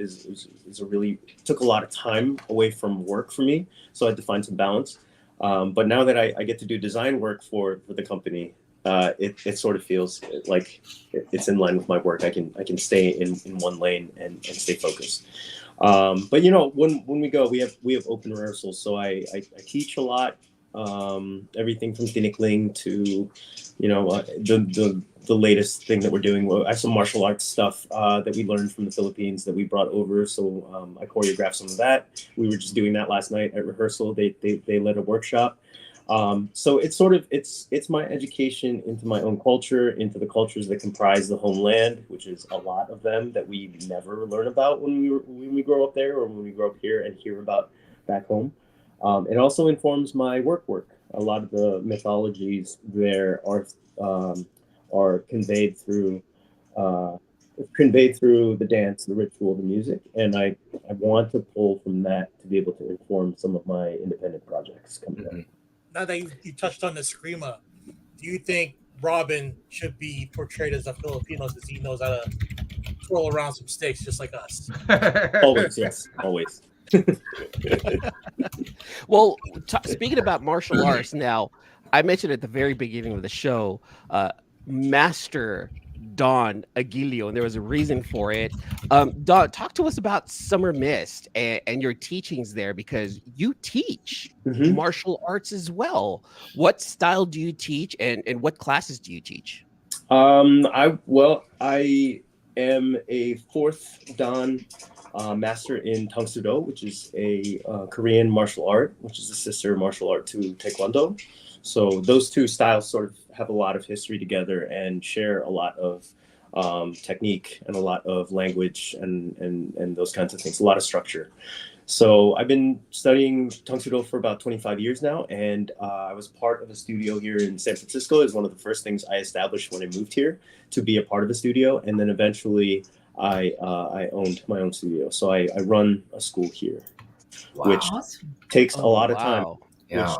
E: a really took a lot of time away from work for me. So I had to find some balance. But now that I get to do design work for the company, it sort of feels like it's in line with my work. I can stay in one lane and stay focused. But when we go, we have open rehearsals. So I teach a lot, everything from tinikling to, the latest thing that we're doing. I have some martial arts stuff that we learned from the Philippines that we brought over. So I choreographed some of that. We were just doing that last night at rehearsal. They led a workshop. So it's sort of it's my education into my own culture, into the cultures that comprise the homeland, which is a lot of them that we never learn about when we grow up there or when we grow up here and hear about back home. It also informs my work. A lot of the mythologies there are conveyed through the dance, the ritual, the music, and I want to pull from that to be able to inform some of my independent projects coming up.
D: Now that you touched on the Screama, do you think Robin should be portrayed as a Filipino because he knows how to twirl around some sticks just like us?
E: Always, yes, always.
A: Well, speaking about martial arts, now I mentioned at the very beginning of the show, Master Don Aguillo, and there was a reason for it. Don, talk to us about Summer Mist and your teachings there, because you teach martial arts as well. What style do you teach, and what classes do you teach?
E: I am a fourth Dan master in Tang Soo Do, which is a Korean martial art, which is a sister martial art to Taekwondo. So those two styles sort of have a lot of history together and share a lot of technique and a lot of language and those kinds of things, a lot of structure. So I've been studying Tang Soo Do for about 25 years now, and I was part of a studio here in San Francisco. It was one of the first things I established when I moved here, to be a part of a studio, and then eventually I owned my own studio. So I run a school here, which takes a lot of time.
F: Yeah.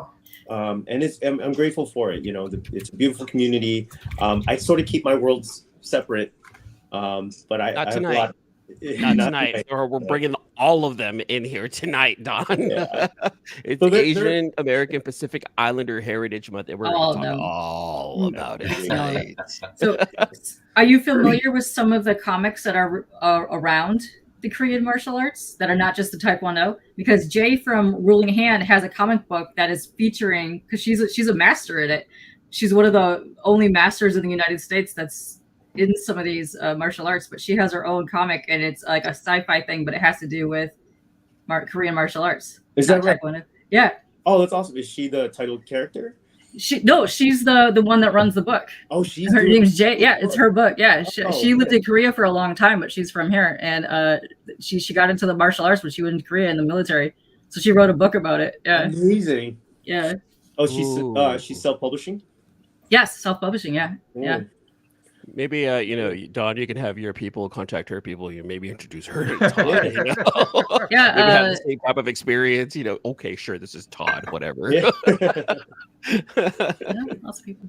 E: And I'm grateful for it. It's a beautiful community. I sort of keep my worlds separate, but
A: not tonight. Not tonight. Or we're bringing all of them in here tonight, Don.
E: Yeah.
A: It's so Asian American Pacific Islander Heritage Month, and we're going to talk all about it tonight.
C: So, are you familiar with some of the comics that are around the Korean martial arts that are not just the Taekwondo? Because Jay from Ruling Hand has a comic book that is featuring, because she's a master in it. She's one of the only masters in the United States that's in some of these martial arts, but she has her own comic, and it's like a sci-fi thing, but it has to do with Korean martial arts.
E: Is that right?
C: Taekwondo. Yeah.
E: Oh, that's awesome. Is she the titled character?
C: She's the one that runs the book.
E: Oh,
C: her name's Jay. Yeah, it's her book. Yeah, she lived in Korea for a long time, but she's from here, and she got into the martial arts when she was in Korea in the military. So she wrote a book about it. Yeah,
E: amazing.
C: Yeah.
E: Oh, she's self-publishing.
C: Yes, self-publishing. Yeah, yeah.
A: Maybe Don, you can have your people contact her people. You maybe introduce her to Todd.
C: Yeah,
A: maybe have the same type of experience. Okay, sure, this is Todd. Whatever.
E: Yeah.
C: Lots of people.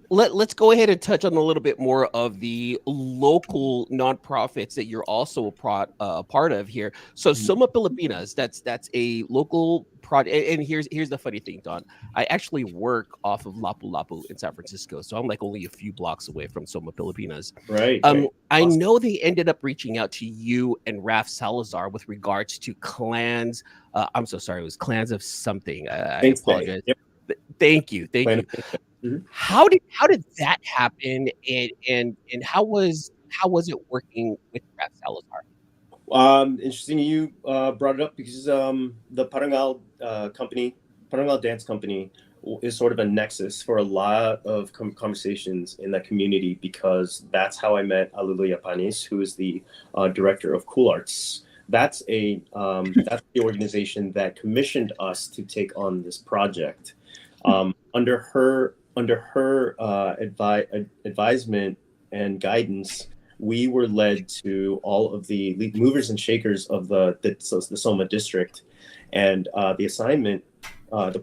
A: Let's go ahead and touch on a little bit more of the local nonprofits that you're also a part of here. So Soma Pilipinas, that's a local project. And here's the funny thing, Don. I actually work off of Lapu-Lapu in San Francisco, so I'm like only a few blocks away from Soma Pilipinas.
E: Right.
A: I know they ended up reaching out to you and Raf Salazar with regards to clans. I'm so sorry, it was clans of something. I apologize.
E: Yep.
A: Thank you.
E: Mm-hmm.
A: How did that happen, and how was how was it working with Brad Salazar?
E: Interesting you brought it up because the Parangal Dance Company is sort of a nexus for a lot of conversations in that community, because that's how I met Alleluia Panis, who is the director of Cool Arts. That's the organization that commissioned us to take on this project. Under her advisement and guidance, we were led to all of the movers and shakers of the Soma district, and the assignment, the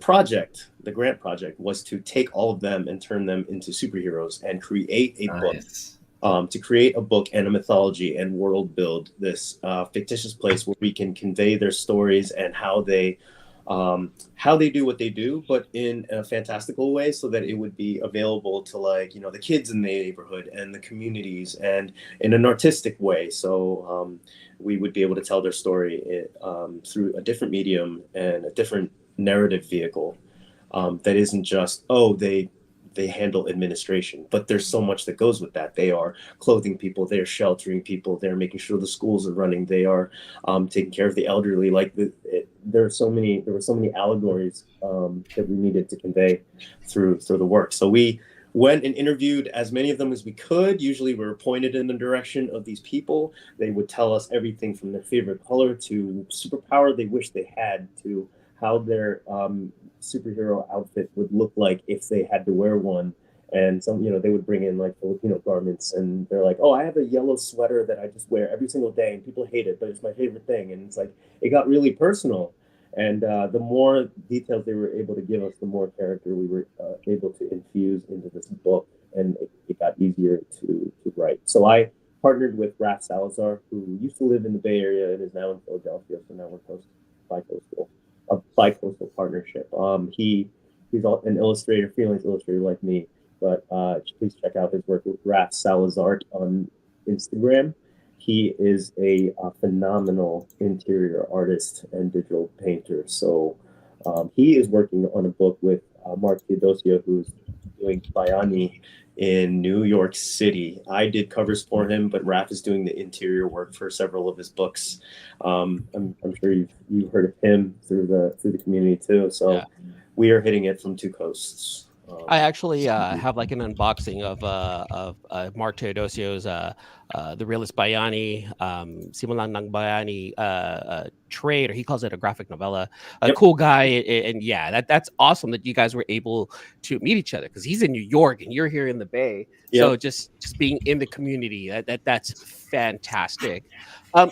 E: grant project, was to take all of them and turn them into superheroes and create a book. To create a book and a mythology and world build this fictitious place where we can convey their stories and how they do what they do, but in a fantastical way, so that it would be available to, like, the kids in the neighborhood and the communities, and in an artistic way. So we would be able to tell their story through a different medium and a different narrative vehicle that isn't just, they handle administration, but there's so much that goes with that. They are clothing people, they're sheltering people, they're making sure the schools are running, they are taking care of the elderly. Like there were so many allegories that we needed to convey through the work. So we went and interviewed as many of them as we could. Usually we were pointed in the direction of these people. They would tell us everything from their favorite color to superpower they wish they had, to how their superhero outfit would look like if they had to wear one. And some, they would bring in like Filipino garments, and they're like, I have a yellow sweater that I just wear every single day and people hate it, but it's my favorite thing. And it's like, it got really personal. And the more details they were able to give us, the more character we were able to infuse into this book, and it got easier to write. So I partnered with Raph Salazar, who used to live in the Bay Area and is now in Philadelphia. So now we're a bi-coastal partnership. He's an illustrator, freelance illustrator like me, but please check out his work with Raph Salazar on Instagram. He is a phenomenal interior artist and digital painter. So he is working on a book with Mark Theodosia, who's doing Bayani in New York City. I did covers for him, but Raph is doing the interior work for several of his books. I'm sure you've heard of him through the community too. So we are hitting it from two coasts.
A: I actually have like an unboxing of Mark Teodosio's The Realist Bayani, Simulan ng Bayani trade, or he calls it a graphic novella. Cool guy, and that's awesome that you guys were able to meet each other, because he's in New York and you're here in the Bay. So just being in the community, that's fantastic.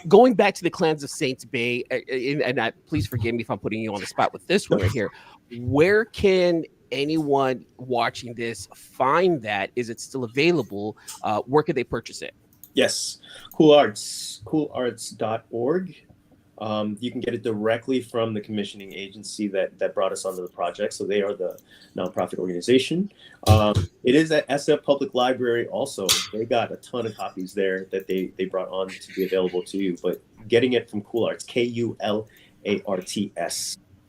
A: Going back to the Clans of Saints Bay, and please forgive me if I'm putting you on the spot with this one right here. Where can anyone watching this find that? Is it still available? Where could they purchase it?
E: Yes, coolarts.org. You can get it directly from the commissioning agency that brought us onto the project. So they are the nonprofit organization. It is at SF Public Library also. They got a ton of copies there that they brought on to be available to you. But getting it from Cool Arts, KULARTS,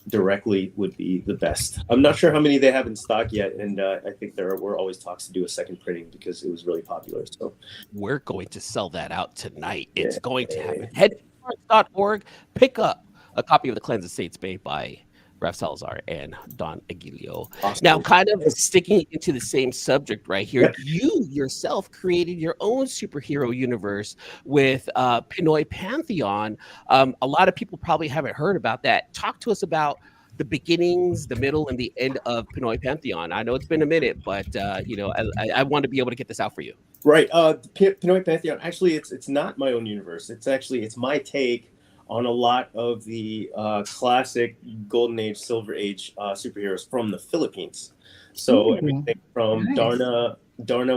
E: directly would be the best. I'm not sure how many they have in stock yet, and I think there were always talks to do a second printing because it was really popular. So
A: we're going to sell that out tonight. It's going to happen. Head to arts.org, pick up a copy of The Clans of Saints Bay by Raph Salazar and Don Aguillo. Awesome. Now, kind of sticking into the same subject right here, you yourself created your own superhero universe with Pinoy Pantheon. A lot of people probably haven't heard about that. Talk to us about the beginnings, the middle, and the end of Pinoy Pantheon. I know it's been a minute, but I want to be able to get this out for you.
E: Right. Pinoy Pantheon, actually, it's not my own universe. It's my take on a lot of the classic Golden Age, Silver Age superheroes from the Philippines. So everything from Darna,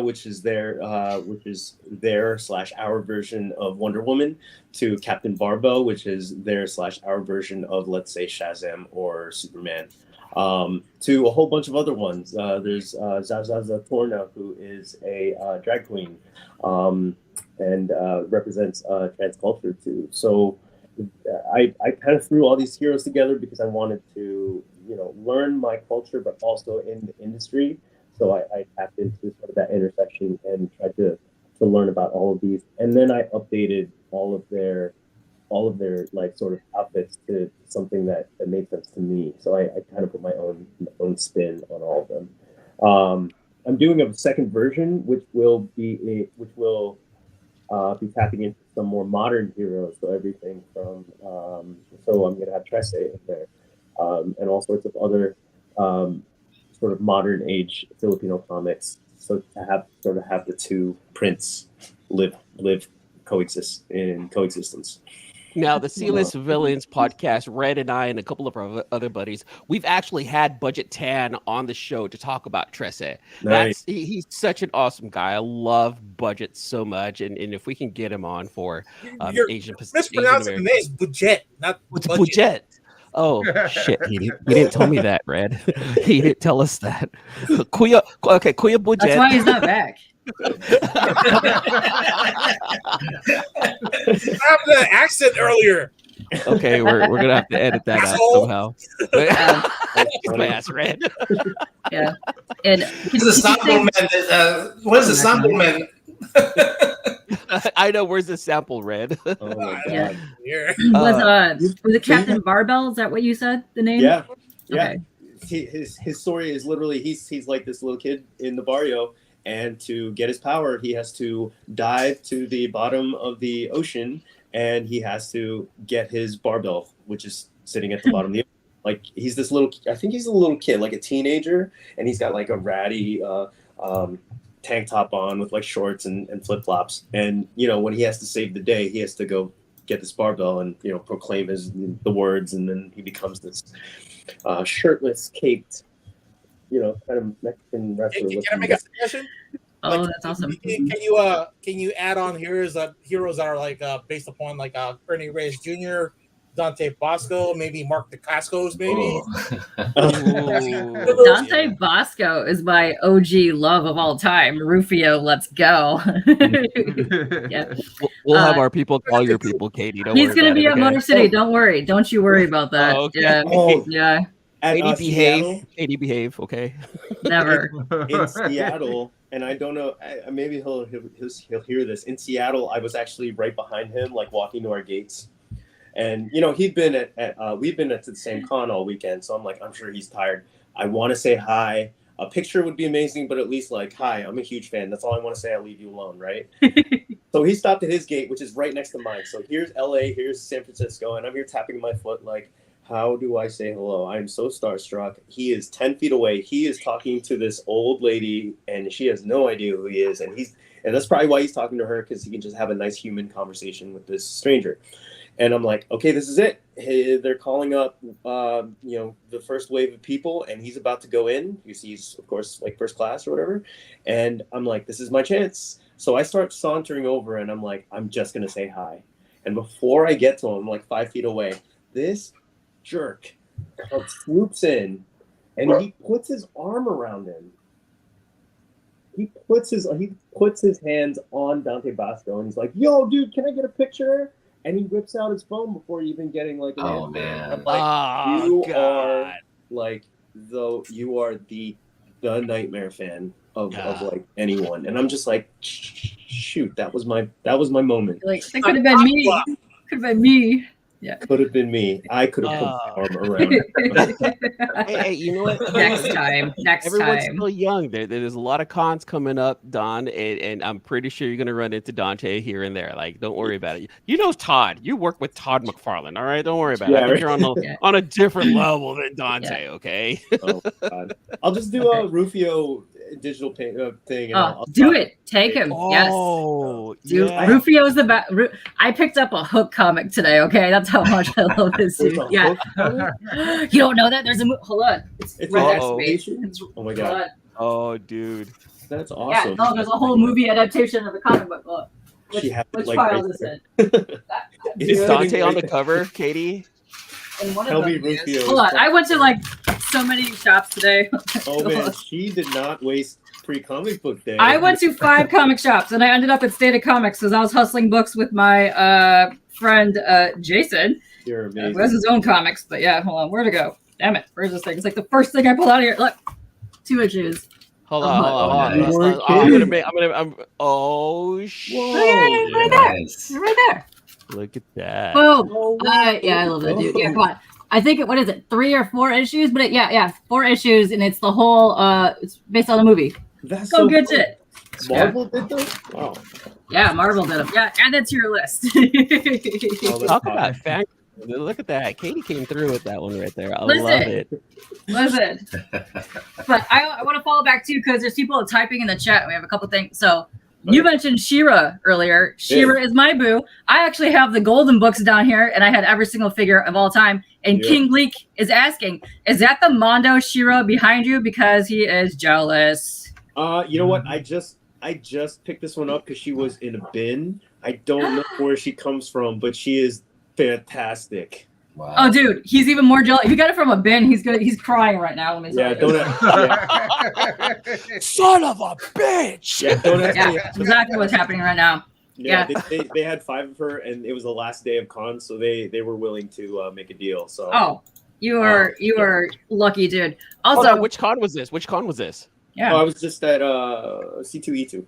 E: which is their / our version of Wonder Woman, to Captain Barbell, which is their / our version of, let's say, Shazam or Superman, to a whole bunch of other ones. There's Zazaza Torna, who is a drag queen and represents trans culture too. So I kind of threw all these heroes together because I wanted to, learn my culture, but also in the industry. So I tapped into sort of that intersection and tried to learn about all of these. And then I updated all of their like sort of outfits to something that made sense to me. So I kind of put my own spin on all of them. I'm doing a second version, which will be tapping into some more modern heroes. So everything from so I'm gonna have Trece in there, and all sorts of other sort of modern age Filipino comics. So to have the two prints live coexist in coexistence.
A: Now, the C-List Villains podcast, Red and I and a couple of our other buddies, we've actually had Budget Tan on the show to talk about Trece.
E: Nice.
A: He's such an awesome guy. I love Budget so much, and if we can get him on for Asian Pacific,
D: mispronouncing the name is Budget, not
A: Budget. Oh shit! He didn't tell me that, Red. He didn't tell us that. Kuya Budget.
C: That's why he's not back.
D: I have that accent earlier.
A: Okay, we're gonna have to edit that out somehow. My ass, Red.
C: Yeah, and
B: Where's the sample man? Where's the sample man?
A: I know. Where's the sample, Red?
E: Oh my
C: Yeah.
E: god.
C: Was it Captain Barbell? Is that what you said? The name?
E: Yeah.
C: Okay.
E: His story is literally he's like this little kid in the barrio, and to get his power, he has to dive to the bottom of the ocean, and he has to get his barbell, which is sitting at the bottom of the ocean. Like he's this little, I think he's a little kid, like a teenager, and he's got like a ratty tank top on with like shorts and flip flops. And when he has to save the day, he has to go get this barbell and proclaim the words, and then he becomes this shirtless, caped, kind of Mexican wrestler.
D: Can I make a suggestion?
C: Oh, that's awesome.
D: Can you add on heroes that are like based upon like Ernie Reyes Jr., Dante Bosco, maybe Mark DeCascos, maybe.
C: Dante Bosco is my OG love of all time. Rufio, let's go. Yeah.
A: We'll have our people call your people, Katie.
C: He's going to be at Motor City. Don't worry. Don't you worry about that.
A: Oh, okay.
C: Yeah.
A: Katie, behave. Katie, behave. Okay.
C: Never.
E: In Seattle, and I don't know, maybe he'll hear this. In Seattle, I was actually right behind him, like walking to our gates. And he'd been we've been at the same con all weekend, so I'm like, I'm sure he's tired. I want to say hi. A picture would be amazing, but at least like, hi, I'm a huge fan. That's all I want to say. I'll leave you alone, right? So he stopped at his gate, which is right next to mine. So here's LA, here's San Francisco, and I'm here tapping my foot like, how do I say hello? I'm so starstruck. He is 10 feet away. He is talking to this old lady, and she has no idea who he is. And that's probably why he's talking to her, because he can just have a nice human conversation with this stranger. And I'm like, okay, this is it. Hey, they're calling up, the first wave of people, and he's about to go in. He's, of course, like first class or whatever. And I'm like, this is my chance. So I start sauntering over, and I'm like, I'm just going to say hi. And before I get to him, like 5 feet away, this jerk swoops in, and he puts his arm around him. He puts his hands on Dante Bosco, and he's like, yo, dude, can I get a picture? And he whips out his phone before even getting like an answer.
F: Man.
E: I'm like, you are the nightmare fan of like anyone. And I'm just like, shoot, that was my moment.
C: Like, that could have been me. Could have been me. Yeah.
E: Could have been me. I could have put my arm around it.
A: Hey, you know what?
C: Next time.
A: Everyone's still young. There's a lot of cons coming up, Don, and I'm pretty sure you're gonna run into Dante here and there. Like, don't worry about it. You know Todd. You work with Todd McFarlane. All right, don't worry about it. I think you're on a different level than Dante. Yeah. Okay.
E: Oh God. I'll just do a Rufio digital thing. And I'll
C: do it. Take him.
A: Oh,
C: yes.
A: Yeah.
C: Rufio's the best. I picked up a Hook comic today. Okay, that's how much I love this dude. Yeah. You don't know that? There's a hold on.
E: It's
C: right
E: adaptation. Oh my God.
A: Oh, dude.
E: That's awesome.
C: Yeah. No, there's a whole movie adaptation of the comic book. Look. Which file is it?
A: Is Dante on the cover, Katie?
C: And one
E: Tell
C: of
E: me
C: them
E: Rufio.
C: Hold on. I went to like so many shops today.
E: Oh man, she did not waste pre-comic book day.
C: I went to 5 comic shops, and I ended up at State of Comics because I was hustling books with my friend Jason.
E: You're amazing.
C: Who has his own comics, but yeah, hold on. Where'd it go? Damn it. Where's this thing? It's like the first thing I pulled out of here. Look. 2 issues.
A: Hold on.
F: nice.
A: Oh shit!
C: Yeah, right there.
F: Nice.
C: You're right there.
A: Look at that.
C: Boom. Yeah, I love that dude. Yeah, come on. I think what is it, 3 or 4 issues? But yeah, 4 issues, and it's the whole. It's based on the movie.
E: That's
C: Go
E: so
C: get
E: cool.
C: it.
E: Marvel did that? Wow.
C: Yeah, Marvel did them. Yeah, add that to your list.
A: Talk about fan. Look at that. Katie came through with that one right there. I
C: Listen.
A: love it.
C: Listen, but I want to follow back too because there's people typing in the chat. We have a couple things. So you mentioned She-Ra earlier. She-Ra is my boo. I actually have the golden books down here, and I had every single figure of all time. And King Leek is asking, is that the Mondo She-Ra behind you? Because he is jealous.
E: You know what? I just picked this one up because she was in a bin. I don't know where she comes from, but she is fantastic.
F: Wow.
C: Oh, dude, he's even more jealous. If you got it from a bin, he's good. He's crying right now. Let me tell you.
A: Son of a bitch.
E: Yeah, don't ask me.
C: Yeah, exactly what's happening right now.
E: Yeah, they had 5 of her, and it was the last day of con, so they were willing to make a deal. So
C: you are lucky, dude. Also,
A: Hold on, which con was this?
C: Yeah,
E: I was just at C2E2.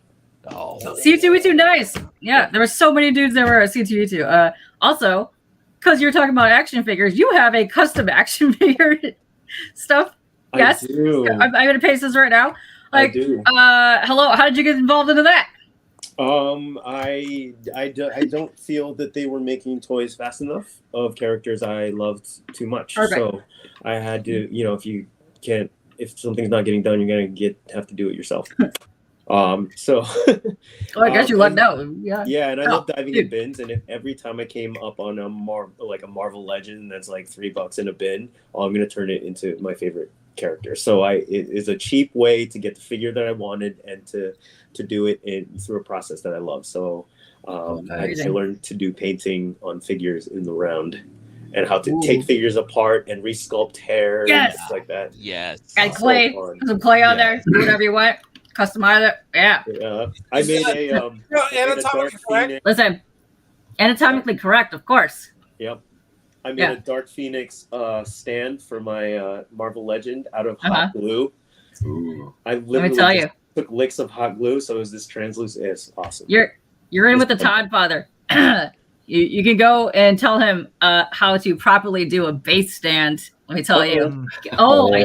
A: Oh,
C: C2E2, nice. Yeah, there were so many dudes that were at C2E2. Also, because you're talking about action figures, you have a custom action figure stuff. Yes,
E: I do.
C: I'm going to paste this right now.
E: I do.
C: Hello, how did you get involved into that?
E: I don't feel that they were making toys fast enough of characters I loved too much.
C: Perfect.
E: So I had to, if something's not getting done, you're gonna have to do it yourself. So
C: I guess you let know.
E: Yeah, and I love diving in bins, and if every time I came up on a Marvel Legend that's like $3 in a bin, I'm gonna turn it into my favorite character. So it is a cheap way to get the figure that I wanted and to do it through a process that I love. So I learned to do painting on figures in the round and how to take figures apart and resculpt hair and stuff like that.
A: Yes.
C: And clay, put some clay on there, do whatever you want, customize it. Yeah.
E: I made a
D: anatomically correct.
C: Listen, anatomically correct, of course.
E: Yep. I made a Dark Phoenix stand for my Marvel Legend out of hot glue.
F: Ooh.
E: I literally took licks of hot glue, so it was this translucent. It's awesome.
C: You're in with the Todd father. You can go and tell him how to properly do a base stand. Let me tell you. I know. I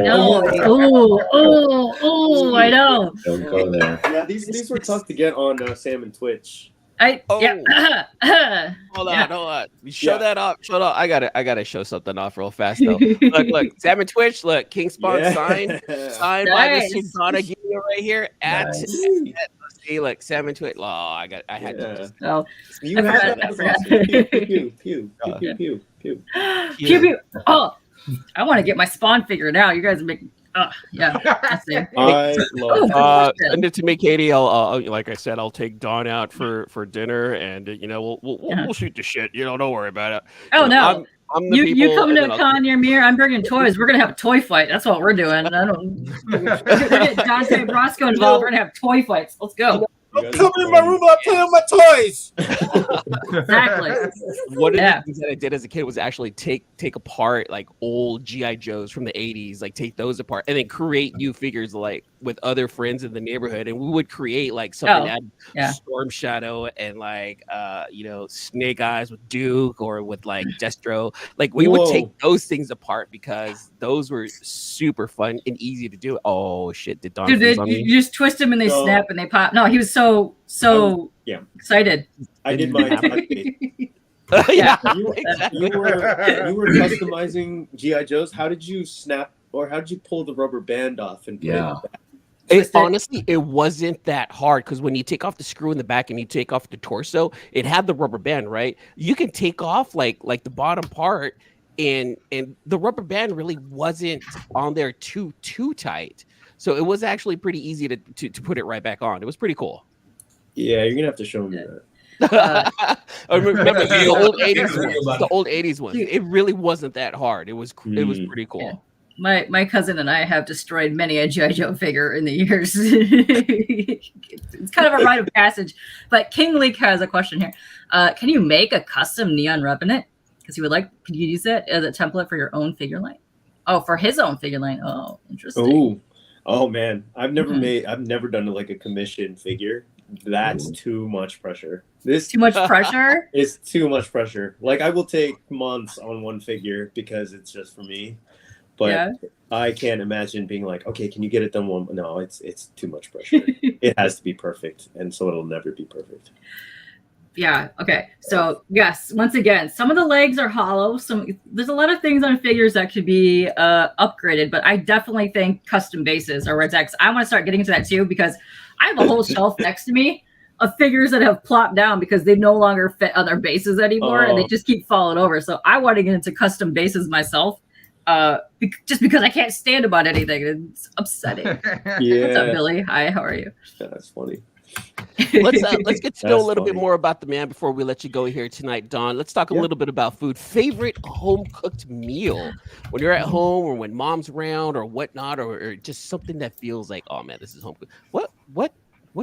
C: know.
F: Don't go there.
E: Yeah, these were tough to get on Sam and Twitch.
A: Hold on. Show that off. I gotta show something off real fast though. look, Sam and Twitch. Look, King Spawn signed by the Don Aguillo right here at. See, look, Sam and Twitch. Oh, I had to.
C: Oh,
E: you have that. Pew pew pew pew pew
C: pew pew. Oh, I want to get my Spawn figure now. You guys are making. Yeah, that's it.
E: I love
A: send it to me, Katie. I'll like I said, I'll take Dawn out for dinner, and we'll shoot the shit. Don't worry about it.
C: Oh no,
A: I'm
C: you come to a con near me. I'm bringing toys. We're gonna have a toy fight. That's what we're doing. We're getting Dante and Roscoe involved. We're gonna have toy fights. Let's go.
D: I'm coming in my room. I'm playing with my toys.
C: Exactly.
A: One of the things that I did as a kid was actually take apart like old GI Joes from the 80s, like take those apart and then create new figures like with other friends in the neighborhood, and we would create like something that Storm Shadow and like Snake Eyes with Duke or with like Destro. Like we would take those things apart because those were super fun and easy to do. Oh shit! Did Don?
C: Dude, you just twist them and they snap and they pop. No, he was so excited.
E: I did mine. You were customizing GI Joes. How did you snap, or how did you pull the rubber band off and put it back?
A: Honestly, it wasn't that hard because when you take off the screw in the back and you take off the torso, it had the rubber band, right? You can take off like the bottom part, and the rubber band really wasn't on there too tight. So it was actually pretty easy to put it right back on. It was pretty cool.
E: Yeah, you're gonna have to show me that.
A: Remember the old 80s ones. The old 80s ones. It really wasn't that hard. It was pretty cool.
C: Yeah. My cousin and I have destroyed many a G.I. Joe figure in the years. It's kind of a rite of passage. But King Leek has a question here. Can you make a custom Neon Revenant? Because he would like, could you use it as a template for your own figure line? Oh, for his own figure line. Oh, interesting.
E: Oh man, I've never done like a commission figure. That's too much pressure. This
C: Too much pressure?
E: is too much pressure. Like I will take months on one figure because it's just for me. But
C: Yeah.
E: I can't imagine being like, okay, can you get it done one? No, it's too much pressure. It has to be perfect, and so it'll never be perfect.
C: Yeah. Okay. So yes, once again, some of the legs are hollow. There's a lot of things on figures that could be upgraded, but I definitely think custom bases are where it's at. 'Cause I want to start getting into that too, because I have a whole shelf next to me of figures that have plopped down because they no longer fit on their bases anymore, and they just keep falling over. So I want to get into custom bases myself, just because I can't stand about anything. It's upsetting.
E: Yeah.
C: What's up, Billy? Hi. How are you?
E: That's funny.
A: Let's get to know a little bit
E: funny.
A: more about the man before we let you go here tonight, Don. Let's talk a little bit about food. Favorite home cooked meal when you're at home or when mom's around or whatnot, or just something that feels like, oh man, this is home cooked. What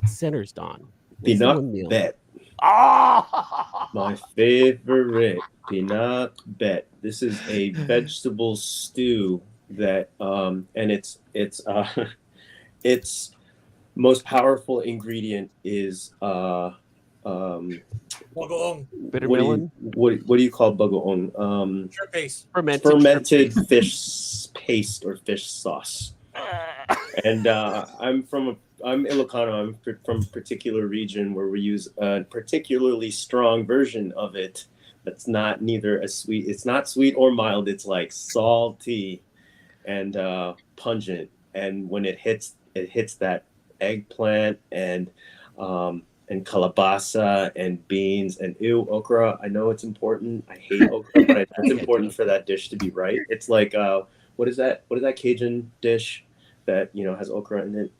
A: centers, Don? What's the one
E: Peanut
A: meal?
E: bet.
A: Oh,
E: My favorite peanut bet. This is a vegetable stew that and its most powerful ingredient is
D: Bagoong.
A: bitter
E: what
A: melon,
E: do you call bagoong?
D: Shrimp paste.
E: Fermented fish paste or fish sauce. And I'm Ilocano. I'm from a particular region where we use a particularly strong version of it. That's not neither a sweet. It's not sweet or mild. It's like salty and pungent. And when it hits that eggplant and kalabasa and beans and okra. I know it's important. I hate okra, but it's important for that dish to be right. It's like what is that Cajun dish that has okra in it?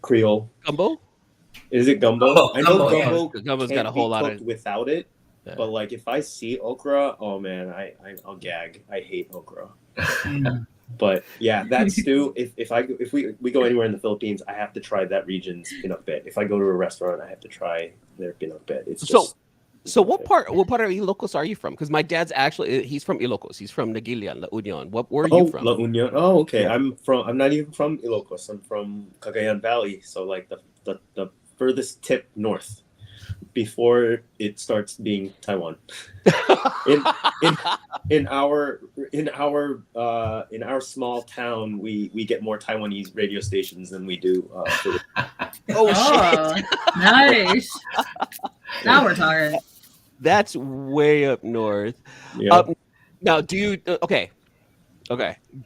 E: Creole
A: gumbo.
E: Is it gumbo? I know gumbo.
A: Gumbo's got a whole lot of
E: without it. Yeah. But like if I see okra, oh man, I'll gag. I hate okra. But yeah, that stew. If we go anywhere in the Philippines, I have to try that region's peanut bet. If I go to a restaurant, I have to try their peanut bet. It's just
A: so what part of Ilocos are you from? Because my dad's he's from Ilocos. He's from Naguilian, La Union. Where are you from?
E: La Union. Oh, okay. Yeah. I'm not even from Ilocos. I'm from Cagayan Valley. So like the furthest tip north before it starts being Taiwan. in our small town, we get more Taiwanese radio stations than we do.
C: Shit! Nice. Now we're talking.
A: That's way up north.
E: Yeah.
A: Now, do you okay?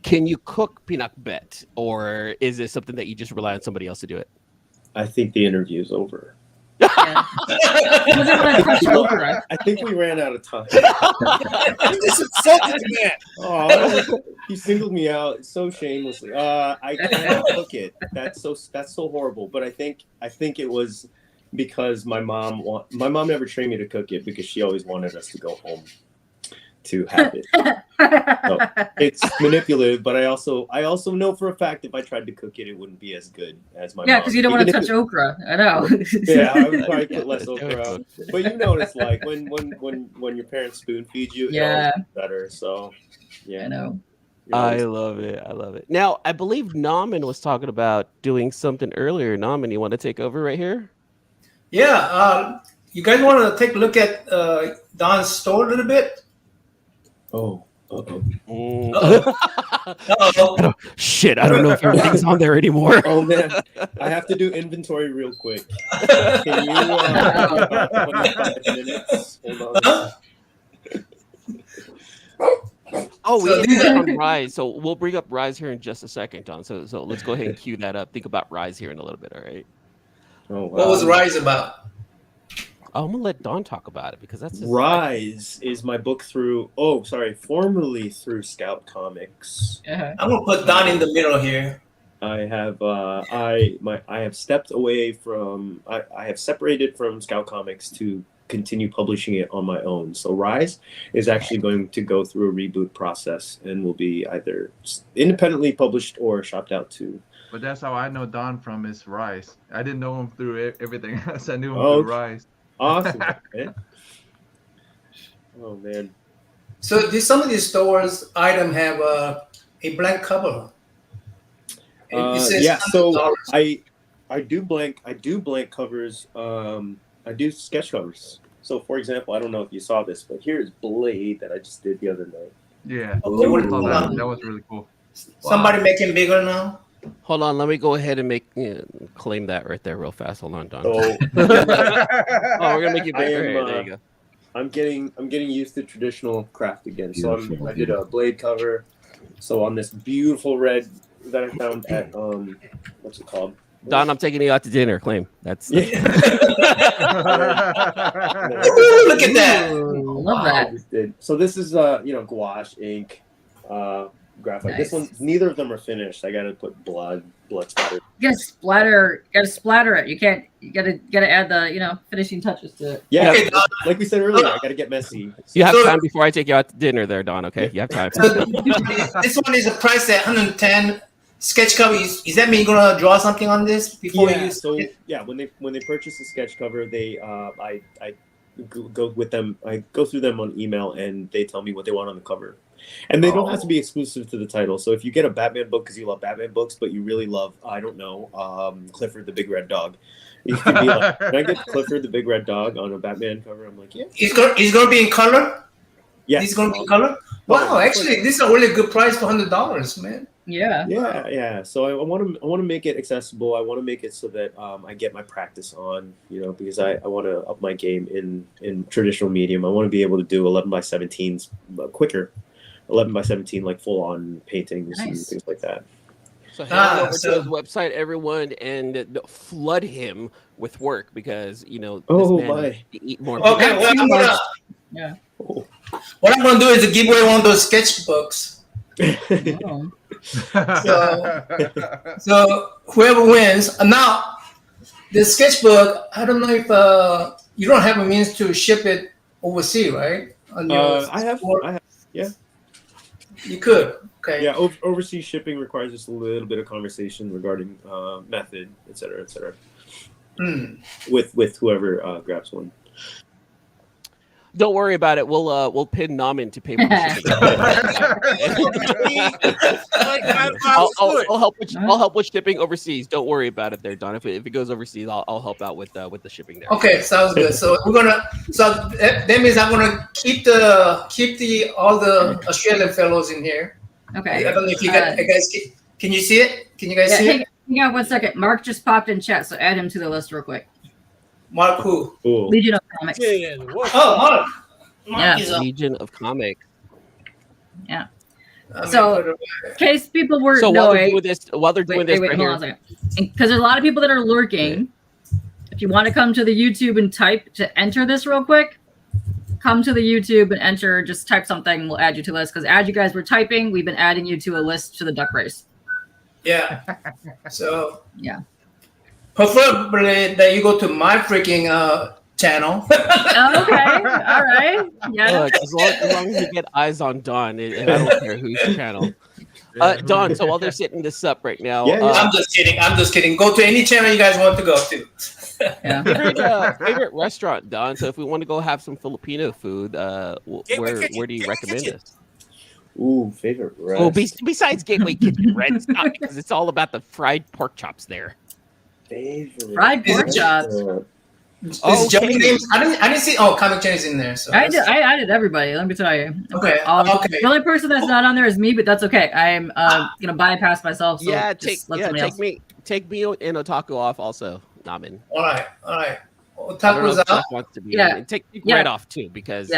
A: Can you cook peanut bet, or is it something that you just rely on somebody else to do it?
E: I think the interview is over.
C: Yeah.
E: I think we ran out of time.
D: This is insulting to man.
E: Oh, he singled me out so shamelessly. I can't cook it. That's so horrible. But I think it was because my mom never trained me to cook it because she always wanted us to go home to have it. So it's manipulative, but I also know for a fact if I tried to cook it, it wouldn't be as good as my mom.
C: Yeah, because you don't want to touch okra. I know.
E: Yeah, I would probably put less okra. But you know what it's like when your parents spoon feed you,
C: yeah,
E: it's better. So yeah,
C: I know.
A: I love it. Now, I believe NammaN was talking about doing something earlier. NammaN, you want to take over right here?
B: Yeah. You guys want to take a look at Don's store a little bit?
E: Oh.
A: Shit, I don't know if everything's on there anymore.
E: Oh man, I have to do inventory real quick. Can you about 25 minutes? Hold on.
A: Oh, we need on Rise. So we'll bring up Rise here in just a second, Don. So let's go ahead and cue that up. Think about Rise here in a little bit, all right?
E: Oh, wow.
B: What was Rise about?
A: I'm gonna let Don talk about it because that's
E: Rise is my book formerly through Scout Comics.
C: Uh-huh.
B: I'm gonna put Don in the middle here.
E: I have I have stepped away from I have separated from Scout Comics to continue publishing it on my own. So Rise is actually going to go through a reboot process and will be either independently published or shopped out to.
G: But that's how I know Don from is Rise. I didn't know him through everything else. I knew him through Rise.
E: Awesome. Man. Oh man.
B: So some of these stores item have a blank cover, It says
E: Yeah, so
B: $100.
E: I do blank covers. I do sketch covers. So, for example, I don't know if you saw this, but here's Blade that I just did the other night.
G: Yeah, I
B: Oh,
G: saw that. That was really cool.
B: Somebody make him bigger now.
A: Hold on, let me go ahead and claim that right there real fast. Hold on, Don.
E: So
A: Oh, we're gonna make you
E: I
A: bigger.
E: am,
A: There you go.
E: I'm getting used to traditional craft again. So
F: Beautiful.
E: I did a Blade cover. So on this beautiful red that I found at what's it called?
A: Don, I'm taking you out to dinner. Claim that's.
B: Ooh, look at that.
C: Ooh, love that.
E: So this is gouache, ink, graphite. This
C: Nice.
E: one, neither of them are finished. I gotta put blood splatter.
C: You gotta splatter it. You gotta add the finishing touches to it.
E: Yeah,
B: Okay,
E: like we said earlier, I gotta get messy.
A: You have
B: So-
A: time before I take you out to dinner, there, Don. Okay, you have time.
B: So this one is a price at 110. Sketch cover. Is that mean you're gonna draw something on this before
E: Yeah,
B: you?
E: so yeah, when they purchase a sketch cover, they I go with them. I go through them on email, and they tell me what they want on the cover. And they don't have to be exclusive to the title. So if you get a Batman book because you love Batman books, but you really love, I don't know, Clifford the Big Red Dog, you could be like, can I get Clifford the Big Red Dog on a Batman cover? I'm like, yeah.
B: He's gonna be in color.
E: Yeah.
B: He's gonna be in color. Wow, actually, this is a really good price for $100, man.
C: Yeah.
E: Yeah. So I want to make it accessible. I want to make it so that I get my practice on, because I want to up my game in traditional medium. I want to be able to do 11x17s quicker, 11x17 like full on paintings and
C: Nice.
E: things like that.
A: So head on over
B: so-
A: to his website, everyone, and flood him with work because this
E: Oh,
A: man
E: my.
A: needs to eat more.
B: Okay,
C: Not too much. Yeah.
B: what I'm gonna do is give away one of those sketchbooks.
C: Oh.
B: So whoever wins. Now, the sketchbook. I don't know if you don't have a means to ship it overseas, right? On your
E: I have.
B: You could. Okay.
E: Yeah, overseas shipping requires just a little bit of conversation regarding method, et cetera, with whoever grabs one.
A: Don't worry about it. We'll pin NammaN to pay for shipping. I'll help with shipping overseas. Don't worry about it, there, Don. If it goes overseas, I'll help out with the shipping there.
B: Okay, sounds good. So we're gonna. So that means I'm gonna keep all the Australian fellows in here.
C: Okay.
B: I don't know if you guys can you see it? Can you guys see it?
C: Hang on 1 second. Mark just popped in chat, so add him to the list real quick.
B: Mark who?
E: Cool.
C: Legion of Comics.
B: Oh, Mark.
C: Yeah.
B: Is up.
A: Legion of Comics.
C: Yeah.
B: I mean,
C: So, in case people weren't
A: So while they're
C: knowing,
A: doing this, right
C: hold on a
A: here.
C: second. Because there's a lot of people that are lurking. If you want to come to the YouTube and type to enter this real quick, come to the YouTube and enter. Just type something. We'll add you to the list. Because as you guys were typing, we've been adding you to a list to the duck race.
B: Yeah. So
C: Yeah.
B: preferably that you go to my freaking channel.
C: Oh, okay. All right. Yeah.
A: Look, as long as you get eyes on Don, I don't care whose channel. Don, so while they're setting this up right now,
E: Yeah.
B: I'm just kidding. Go to any channel you guys want to go to.
C: Yeah.
A: favorite restaurant, Don. So if we want to go have some Filipino food, where do you recommend this?
E: Ooh, favorite rest.
A: Oh, besides Gateway Kitchen, right? It's not because it's all about the fried pork chops there.
E: Favorite
C: Fried pork
B: Is it-
C: chops.
B: Is Joey names? I didn't see. Oh, Comic Jenny's in there. So
C: I added everybody. Let me tell you.
B: Okay. Okay.
C: The only person that's not on there is me, but that's okay. I'm gonna bypass myself. So
A: Yeah,
C: just let somebody else.
A: take me and Otaku off also, NammaN.
B: All right.
A: I don't know
B: Otaku's
A: if Jeff
B: out.
A: wants to be
C: Yeah.
A: on. And take
C: Yeah.
A: right off too because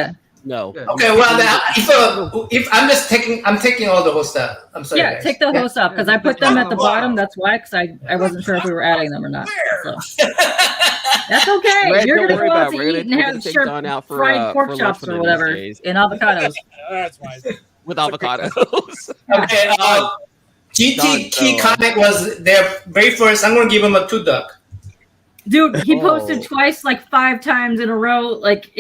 A: no.
G: Yeah.
B: Okay. Well, if I'm taking all the host out. I'm sorry.
C: Yeah,
B: guys.
C: take the host up because I put them at the bottom. That's why, because I wasn't sure if we were adding them or not. So. That's okay.
A: Red,
C: You're
A: don't
C: gonna
A: worry
C: go
A: about
C: out
A: it.
C: to
A: We're
C: eat
A: gonna-
C: and
A: we're
C: have
A: gonna take
C: sure
A: Don out for,
C: fried pork
A: for
C: chops
A: lunch
C: or
A: one of these
C: whatever
A: days.
C: and avocados.
D: That's fine.
A: with avocados.
B: Okay. GT
A: Don,
B: Key
A: so,
B: Comic was there very first. I'm gonna give him a 2 duck.
C: Dude, he posted
A: Oh.
C: twice, like 5 times in a row, like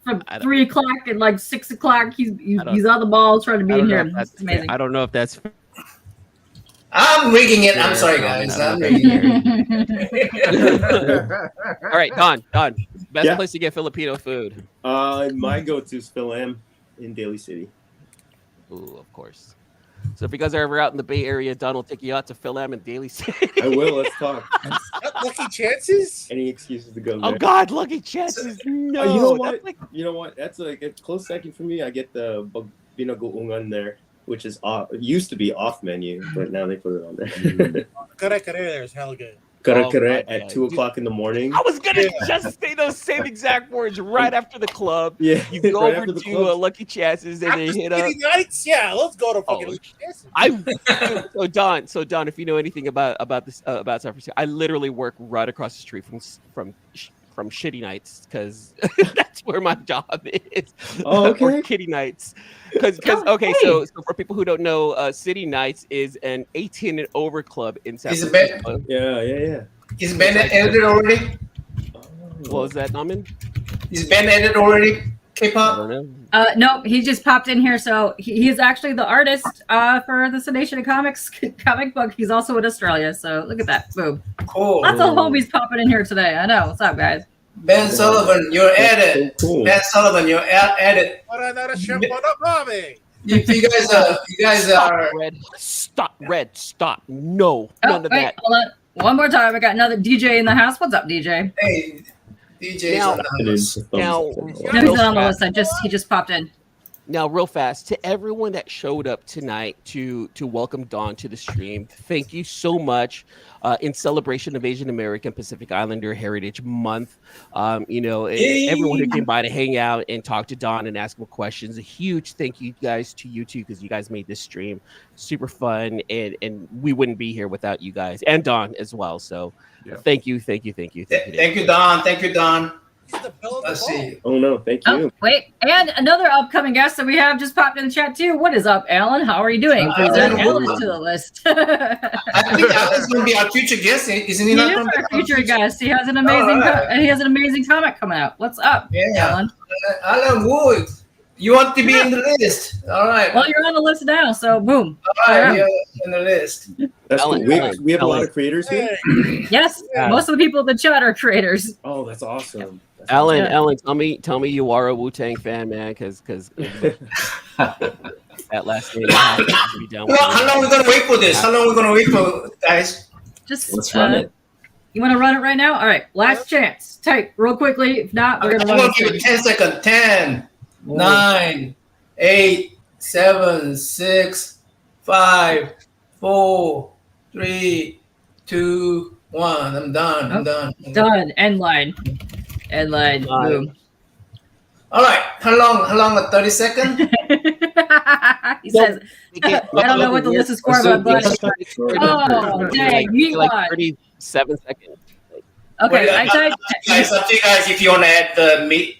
C: from
A: I don't-
C: 3 o'clock and like 6 o'clock. He's
A: don't-
C: on the ball trying to be
A: I
C: in
A: don't know
C: here.
A: if that's
C: It's amazing.
A: I don't know if that's
B: I'm rigging it. I'm
A: fair,
B: sorry,
A: NammaN.
B: guys.
A: I
B: I'm
A: don't know if
B: rigging
A: that's
B: it.
A: fair. All right, Don. Best
E: Yeah.
A: place to get Filipino food.
E: My go-to is Phil M in Daly City.
A: Ooh, of course. So if you guys are ever out in the Bay Area, Don will take you out to Phil Am and Daly City.
E: I will. Let's talk.
D: Lucky chances.
E: Any excuses to go
A: Oh
E: there?
A: God, Lucky Chances. No,
E: you know
A: that's
E: what?
A: like
E: You know what? That's like a close second for me. I get the binagoongan there, which is off. It used to be off menu, but now they put it on there.
D: Kare there is hell good.
E: Kare
A: my
E: at
A: God.
E: 2 o'clock in the morning.
A: I was gonna just say those same exact words right after the club.
E: Yeah,
A: You go
E: right
A: over
E: after the
A: to
E: club.
A: Lucky Chances and
D: After
A: they hit up.
D: City Nights, yeah, let's go to fucking
A: Oh,
D: Lucky Chances.
A: So Don, if you know anything about this about San Francisco, I literally work right across the street from Shitty Nights because that's where my job is.
E: Oh, okay.
A: Or Kitty Nights, because okay, so for people who don't know, City Nights is an 18 and over club in San
B: Is it
A: Francisco.
E: Yeah.
B: Is Ben edited already?
A: What was that, Naman?
B: Is Ben edited already?
A: I
B: K-pop?
A: don't know.
C: No, he just popped in here. So he's actually the artist for the Nation of Comics comic book. He's also in Australia. So look at that. Boom.
B: Cool.
C: Lots of homies popping in here today. I know. What's up, guys?
B: Ben Sullivan, you're edit.
E: So cool.
B: Ben Sullivan, you're edit. You guys are.
A: Red, stop. No,
C: Oh,
A: none of
C: wait,
A: that.
C: hold on. One more time. I got another DJ in the house. What's up, DJ?
B: Hey, DJ's
A: Now-
B: on the house.
A: Now-
C: No, he's not on the list. He just popped in.
A: Now, real fast, to everyone that showed up tonight to welcome Don to the stream, thank you so much. In celebration of Asian American Pacific Islander Heritage Month, everyone who came by to hang out and talk to Don and ask him questions, a huge thank you guys to you two because you guys made this stream super fun, and we wouldn't be here without you guys and Don as well. So, thank you.
B: Thank you, Don. Thank you, Don. Let's see.
E: Oh no, thank
C: Oh,
E: you.
C: wait. And another upcoming guest that we have just popped in the chat, too. What is up, Alan? How are you doing? Please add Alan to the list.
B: I think Alan's going to be our future guest, isn't he?
C: He
B: Not
C: is
B: gonna be
C: our future guest. He has an amazing comic coming out. What's up, Alan?
B: Alan Wood, you want to be in the list? All right.
C: Well, you're on the list now, so boom.
B: All right, you're in the list.
E: That's cool.
A: Alan,
E: We have a lot
A: Alan.
E: of creators here.
C: Yes, most of the people in the chat are creators.
E: Oh, that's awesome. That's
A: Alan,
C: Yeah.
A: Alan, tell me you are a Wu-Tang fan, man, because that last name I have to be down with.
B: How long are we going to wait for this? How long are we going to wait for, guys?
C: Just
F: Let's run it.
C: You want to run it right now? All right, last chance. Type real quickly. If not, we're
B: I'm
C: gonna
B: going
C: run
B: to give
C: it.
B: it 10 seconds. 10, 9, 8, 7, 6, 5, 4, 3, 2, 1. I'm done. I'm done.
C: Done. End line. End line. Boom.
B: All right. How long? 30 seconds?
C: He says, I don't know what the list is for, but I'm glad. Oh, dang. Meat
A: like
C: wad.
A: 37 seconds.
C: Okay, I typed.
B: It's up to you guys if you want to add the meat.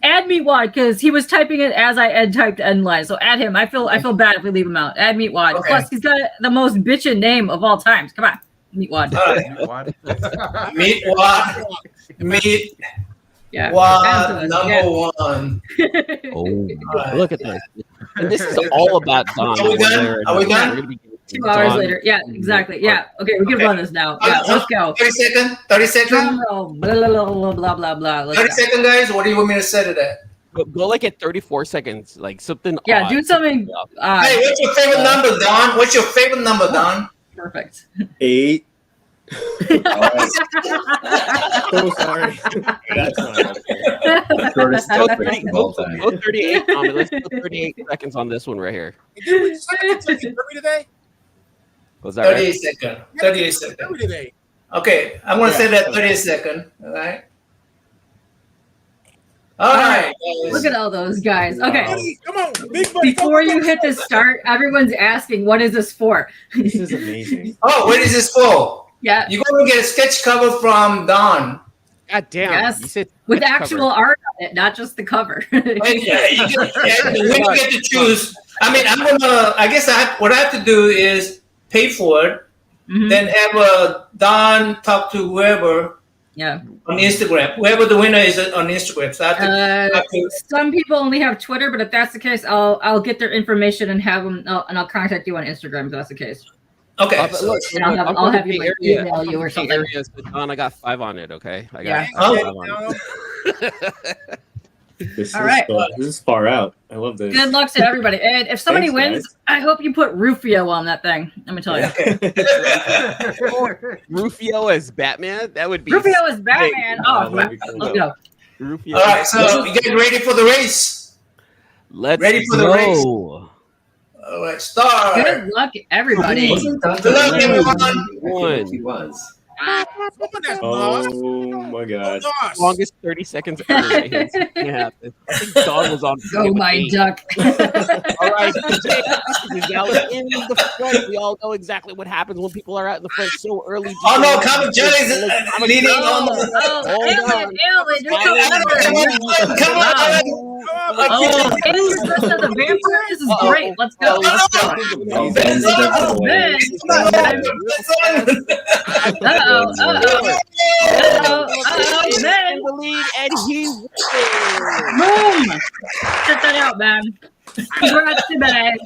C: Add meat wad because he was typing it as I typed end line. So add him. I feel bad if we leave him out. Add meat wad.
B: Okay.
C: Plus, he's got the most bitchin' name of all times. Come on, meat wad.
B: All right.
G: What?
B: Meat wad. Meat
C: Yeah.
B: wad
C: Add to us,
B: #1.
A: Oh, look at this. And this is all about Don.
B: Are we done? Are we done?
A: We're gonna be getting
C: 2 hours
A: Don.
C: later. Yeah, exactly. Yeah. Okay, we can run this now. Yeah, let's go.
B: 30 seconds. 30 seconds.
C: Drum roll. Blah, blah, blah, blah, blah. Let's
B: 30
C: go.
B: seconds, guys. What do you want me to set it at?
A: Go like at 34 seconds, like something.
C: Yeah,
A: odd.
C: do something.
B: Hey, what's your favorite number, Don? What's your favorite number, Don?
C: Perfect.
E: 8. So sorry. That's not okay.
F: Shortest
A: Go
F: death
A: 30,
F: rate of
A: go,
F: all time.
A: go 38. Let's go 38 seconds on this one right here.
D: Did we decide to take today?
A: Was that right?
B: 38 seconds. 38 seconds.
D: Today.
B: Okay, I'm going to say that 30 seconds. All right. All right.
C: Look at all those guys. Okay.
D: Buddy, come on, big buddy.
C: Before you hit the start, everyone's asking, what is this for?
E: This is amazing.
B: Oh, what is this for?
C: Yeah.
B: You're going to get a sketch cover from Don.
A: God damn.
C: Yes.
A: You said
C: With
A: cover.
C: actual art on it, not just the cover.
B: And, yeah, you get to choose. I mean, I guess what I have to do is pay for it,
C: Mhm.
B: then have Don talk to whoever
C: Yeah.
B: on Instagram. Whoever the winner is on Instagram. So I have to
C: Some people only have Twitter, but if that's the case, I'll get their information and have them, and I'll contact you on Instagram if that's the case.
B: okay.
A: But
B: So,
A: look,
C: And I'll have you like, email you or something.
A: Area, so Don, I got 5 on it. Okay. I got
C: Yeah.
A: 5 on it.
E: This
C: All
E: is
C: right.
E: this is far out. I love this.
C: Good luck to everybody. And if somebody
E: Thanks,
C: wins,
E: guys.
C: I hope you put Rufio on that thing. Let me tell you.
A: Rufio as Batman? That would be
C: Rufio is Batman. Oh,
E: that'd be cool.
C: let's go.
A: Rufio.
B: All right, so you get ready for the race.
A: Let's
B: ready for the
A: go.
B: race. All right, start.
C: Good luck, everybody.
F: Wasn't that
B: Good luck,
F: the-
B: everyone.
F: I feel like he was.
E: Oh my god.
A: Longest 30 seconds ever right here. It's gonna happen. I think Don was on.
C: Go, my
A: 8.
C: duck.
A: All right, is now in the front. We all know exactly what happens when people are out in the front so early.
B: Oh no, Comic Johnny is leading on.
C: Alan, you're so clever.
B: Come on.
C: Oh, and you're dressed as a vampire? This is great. Let's go.
F: Oh, Ben's definitely
C: Ben. Uh-oh. Ben.
A: in the lead, and he wins.
C: Boom. Check that out, man. Congrats to Ben.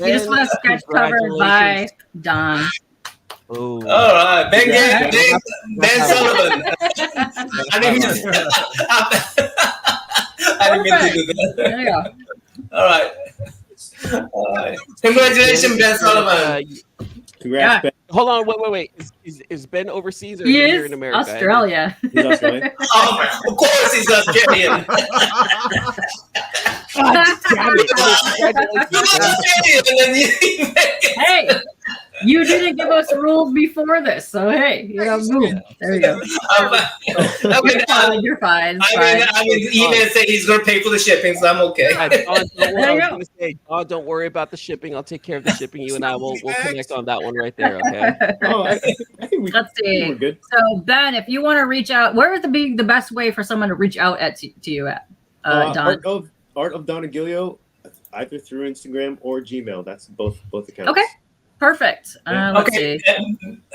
C: We just want a sketch covered by Don.
A: Oh.
B: All right, Ben Sullivan. I didn't mean to do that.
C: There you go.
B: All right. Congratulations, Ben Sullivan.
E: Congrats, Ben.
A: Hold on, wait. Is Ben overseas or
C: He
A: here
C: is
A: in America?
C: Australia.
E: He's Australian.
B: Oh, of course he's Australian.
C: Hey, you didn't give us rules before this, so hey, boom. There you go. You're fine.
B: I mean, email say he's going to pay for the shipping, so I'm okay.
A: Don't worry about the shipping. I'll take care of the shipping. You and I will connect on that one right there. Okay.
E: I think
C: Let's see.
E: we're good.
C: So Ben, if you want to reach out, where would be the best way for someone to reach out to you at? Don.
E: Art of Don Aguillo, either through Instagram or Gmail. That's both accounts.
C: Okay. Perfect. Let's see.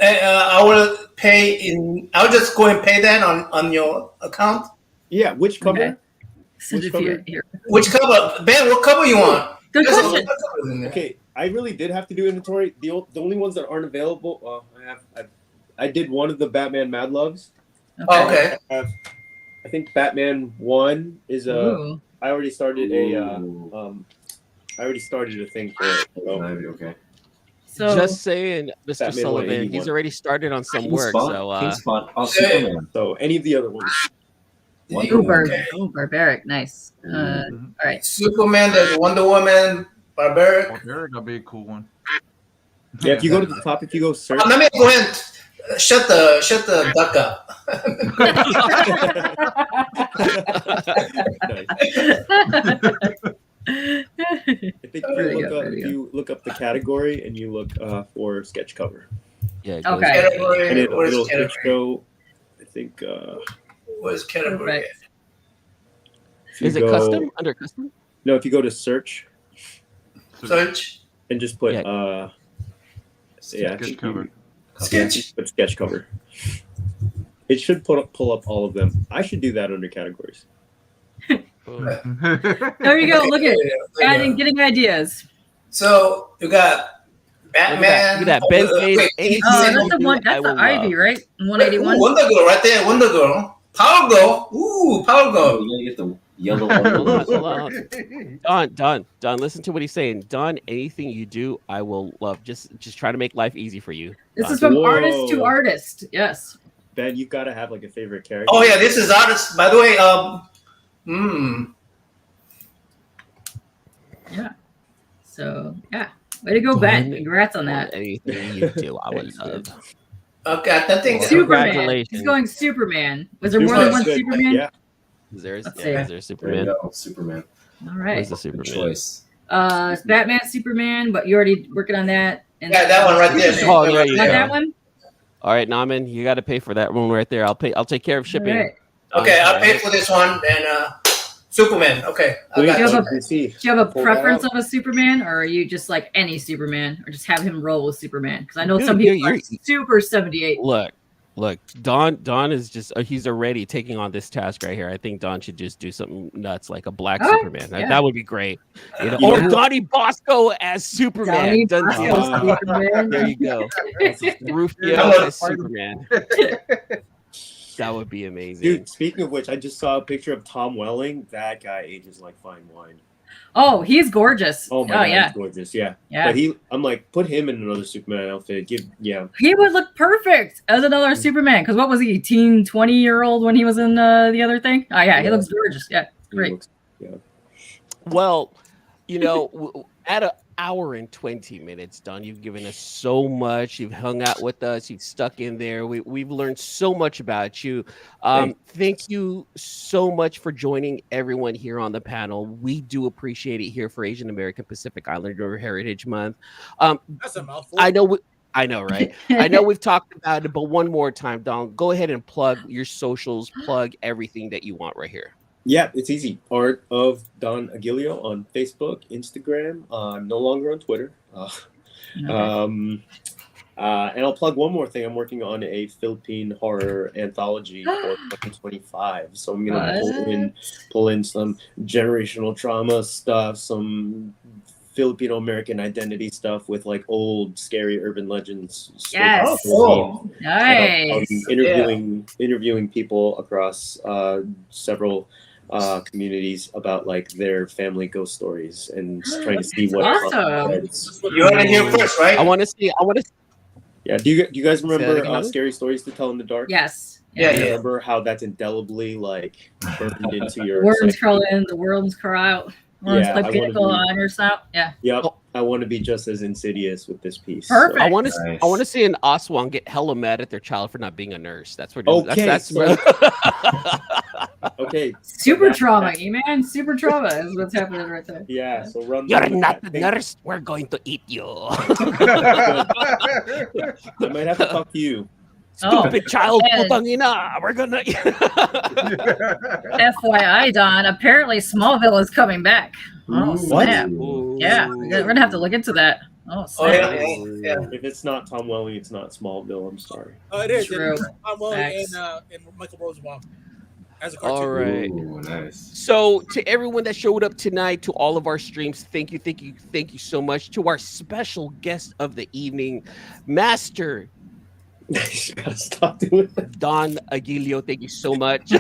B: I will pay in. I'll just go and pay that on your account.
E: Yeah. Which cover?
C: Okay. Which cover?
B: Which cover? Ben, what cover you want?
C: Good
B: There's a
C: question.
B: lot of covers in there.
E: Okay, I really did have to do inventory. The only ones that aren't available. Well, I did one of the Batman Mad Loves.
B: Okay.
E: I think Batman 1 is a.
C: Ooh.
E: I already started a thing for it. So.
F: Okay.
C: So
A: Just saying, Mr.
E: Batman
A: Sullivan,
E: 181.
A: he's already started on some
F: King
A: work.
F: Spot,
A: So
F: King Spot. Oh, Superman.
E: So any of the other ones.
C: barbaric, nice. All right.
B: Superman, there's Wonder Woman, Barbaric.
G: Barbaric would be a cool one.
E: Yeah, if you go to the top, if you go search.
B: Let me go ahead and shut the duck up.
E: I think if you look up the category and you look for sketch cover.
A: yeah.
C: Okay.
E: And
B: Category.
E: it'll
B: Where's
E: switch
B: category?
E: go. I think.
B: Where's category?
C: Perfect.
E: If you
A: Is it
E: go-
A: custom? Under custom?
E: No, if you go to search
B: Search.
E: and just put
A: Yeah.
G: Sketch cover.
B: Sketch.
E: Put sketch cover. It should pull up all of them. I should do that under categories.
C: There you go. Look at adding, getting ideas.
B: So you got Batman.
A: Look at that. Ben says
B: wait,
A: anything
C: That's
A: you
C: the
A: do,
C: one.
A: I
C: That's the
A: will
C: Ivy, right?
B: Ooh,
C: 181.
B: Wonder Girl right there. Wonder Girl. Power Girl. Ooh, Power
F: Oh,
B: Girl.
F: you gotta get the yellow
A: Hold
F: one.
A: on. Don, listen to what he's saying. Don, anything you do, I will love. Just try to make life easy for you.
C: This
A: Don.
C: is from
E: Whoa.
C: artist to artist. Yes.
E: Ben, you've got to have like a favorite character.
B: Oh yeah, this is artist. By the way,
C: Yeah. So yeah, way to go, Ben. Congrats on that.
A: Anything you do, I will love.
B: Okay, I think
C: Superman.
A: Congratulations.
C: He's going Superman. Was there more than one
E: Good.
C: Superman?
E: Yeah.
A: Is there
C: Let's
A: a
C: see.
F: There
A: Superman?
F: you go, Superman.
C: All
A: Where's
C: right.
A: the
F: Good
A: Superman?
F: choice.
C: It's Batman, Superman, but you're already working on that. And
B: yeah, that one right there.
A: Oh, there you
C: Got
A: go.
C: that one?
A: All right, NammaN, you got to pay for that one right there. I'll take care of shipping.
C: All right.
B: Okay, I'll pay for this one and Superman. Okay, I got
C: you
B: you.
C: have
E: You see.
C: Do you have a
E: Pull that
C: preference
E: out.
C: of a Superman, or are you just like any Superman, or just have him roll with Superman? Because I know
A: Dude,
C: some people
A: you're-
C: are super 78.
A: Look, Don is just he's already taking on this task right here. I think Don should just do something nuts like a black
C: All right,
A: Superman.
C: yeah.
A: That would be great. You know?
E: You
A: Or
E: know-
A: Donnie Bosco as Superman.
C: Donnie
A: Dun-
C: Bosco
A: dun-
C: Superman.
A: There you go. Rufio
B: I'm
A: as Superman. That would be amazing.
E: Dude, speaking of which, I just saw a picture of Tom Welling. That guy ages like fine wine.
C: Oh, he's gorgeous.
E: Oh my god,
C: yeah.
E: he's gorgeous. Yeah.
C: Yeah.
E: But I'm like, put him in another Superman outfit.
C: He would look perfect as another Superman. Because what was he, 20-year-old when he was in the other thing? Oh yeah, he looks gorgeous. Yeah, great.
A: Well, at an hour and 20 minutes, Don, you've given us so much. You've hung out with us. You've stuck in there. We've learned so much about you. Thank you so much for joining everyone here on the panel. We do appreciate it here for Asian American Pacific Islander Heritage Month.
D: That's a mouthful.
A: I know, right? I know we've talked about it, but one more time, Don, go ahead and plug your socials, plug everything that you want right here.
E: Yeah, it's easy. Art of Don Aguillo on Facebook, Instagram. I'm no longer on Twitter. And I'll plug one more thing. I'm working on a Philippine horror anthology for 2025. So I'm going to pull in some generational trauma stuff, some Filipino American identity stuff with like old scary urban legends.
C: Yes.
E: Nice. Interviewing people across several communities about like their family ghost stories and trying to see what.
C: Awesome.
B: You want to hear first, right?
A: I want to see.
E: Yeah. Do you guys remember Scary Stories to Tell in the Dark?
C: Yes.
B: Yeah.
E: Remember how that's indelibly like burned into your
C: worms crawl in, the worms crawl out. Worms
E: Yeah,
C: play pinnacle on your snout. Yeah.
E: Yep. I want to be just as insidious with this piece.
C: Perfect.
A: I want to see an Aswang get hella mad at their child for not being a nurse. That's where.
E: Okay.
A: That's
E: okay.
C: Super trauma, man. Super trauma is what's happening right there.
E: Yeah. So run.
A: You're not the nurse. We're going to eat you.
E: I might have to talk to you.
A: Stupid child, putangina. We're gonna.
C: FYI, Don. Apparently, Smallville is coming back. Oh, snap. Yeah, we're gonna have to look into that. Oh, snap.
B: Yeah.
E: If it's not Tom Welling, it's not Smallville. I'm sorry.
D: Oh, it is.
C: True.
D: Tom Welling and Michael Rosenbaum as a cartoon.
A: All right.
F: Ooh, nice.
A: So to everyone that showed up tonight, to all of our streams, thank you so much. To our special guest of the evening, Master
E: Stop doing that.
A: Don Aguillo, thank you so much. Yeah,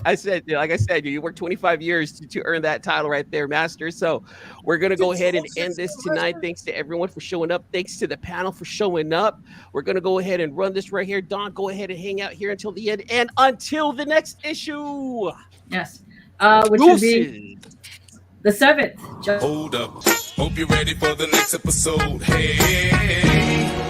A: like I said, you worked 25 years to earn that title right there, Master. So we're going to go ahead and end this tonight. Thanks to everyone for showing up. Thanks to the panel for showing up. We're going to go ahead and run this right here. Don, go ahead and hang out here until the end and until the next issue.
C: Yes. Which would be the 7th.
H: Hold up. Hope you're ready for the next episode. Hey.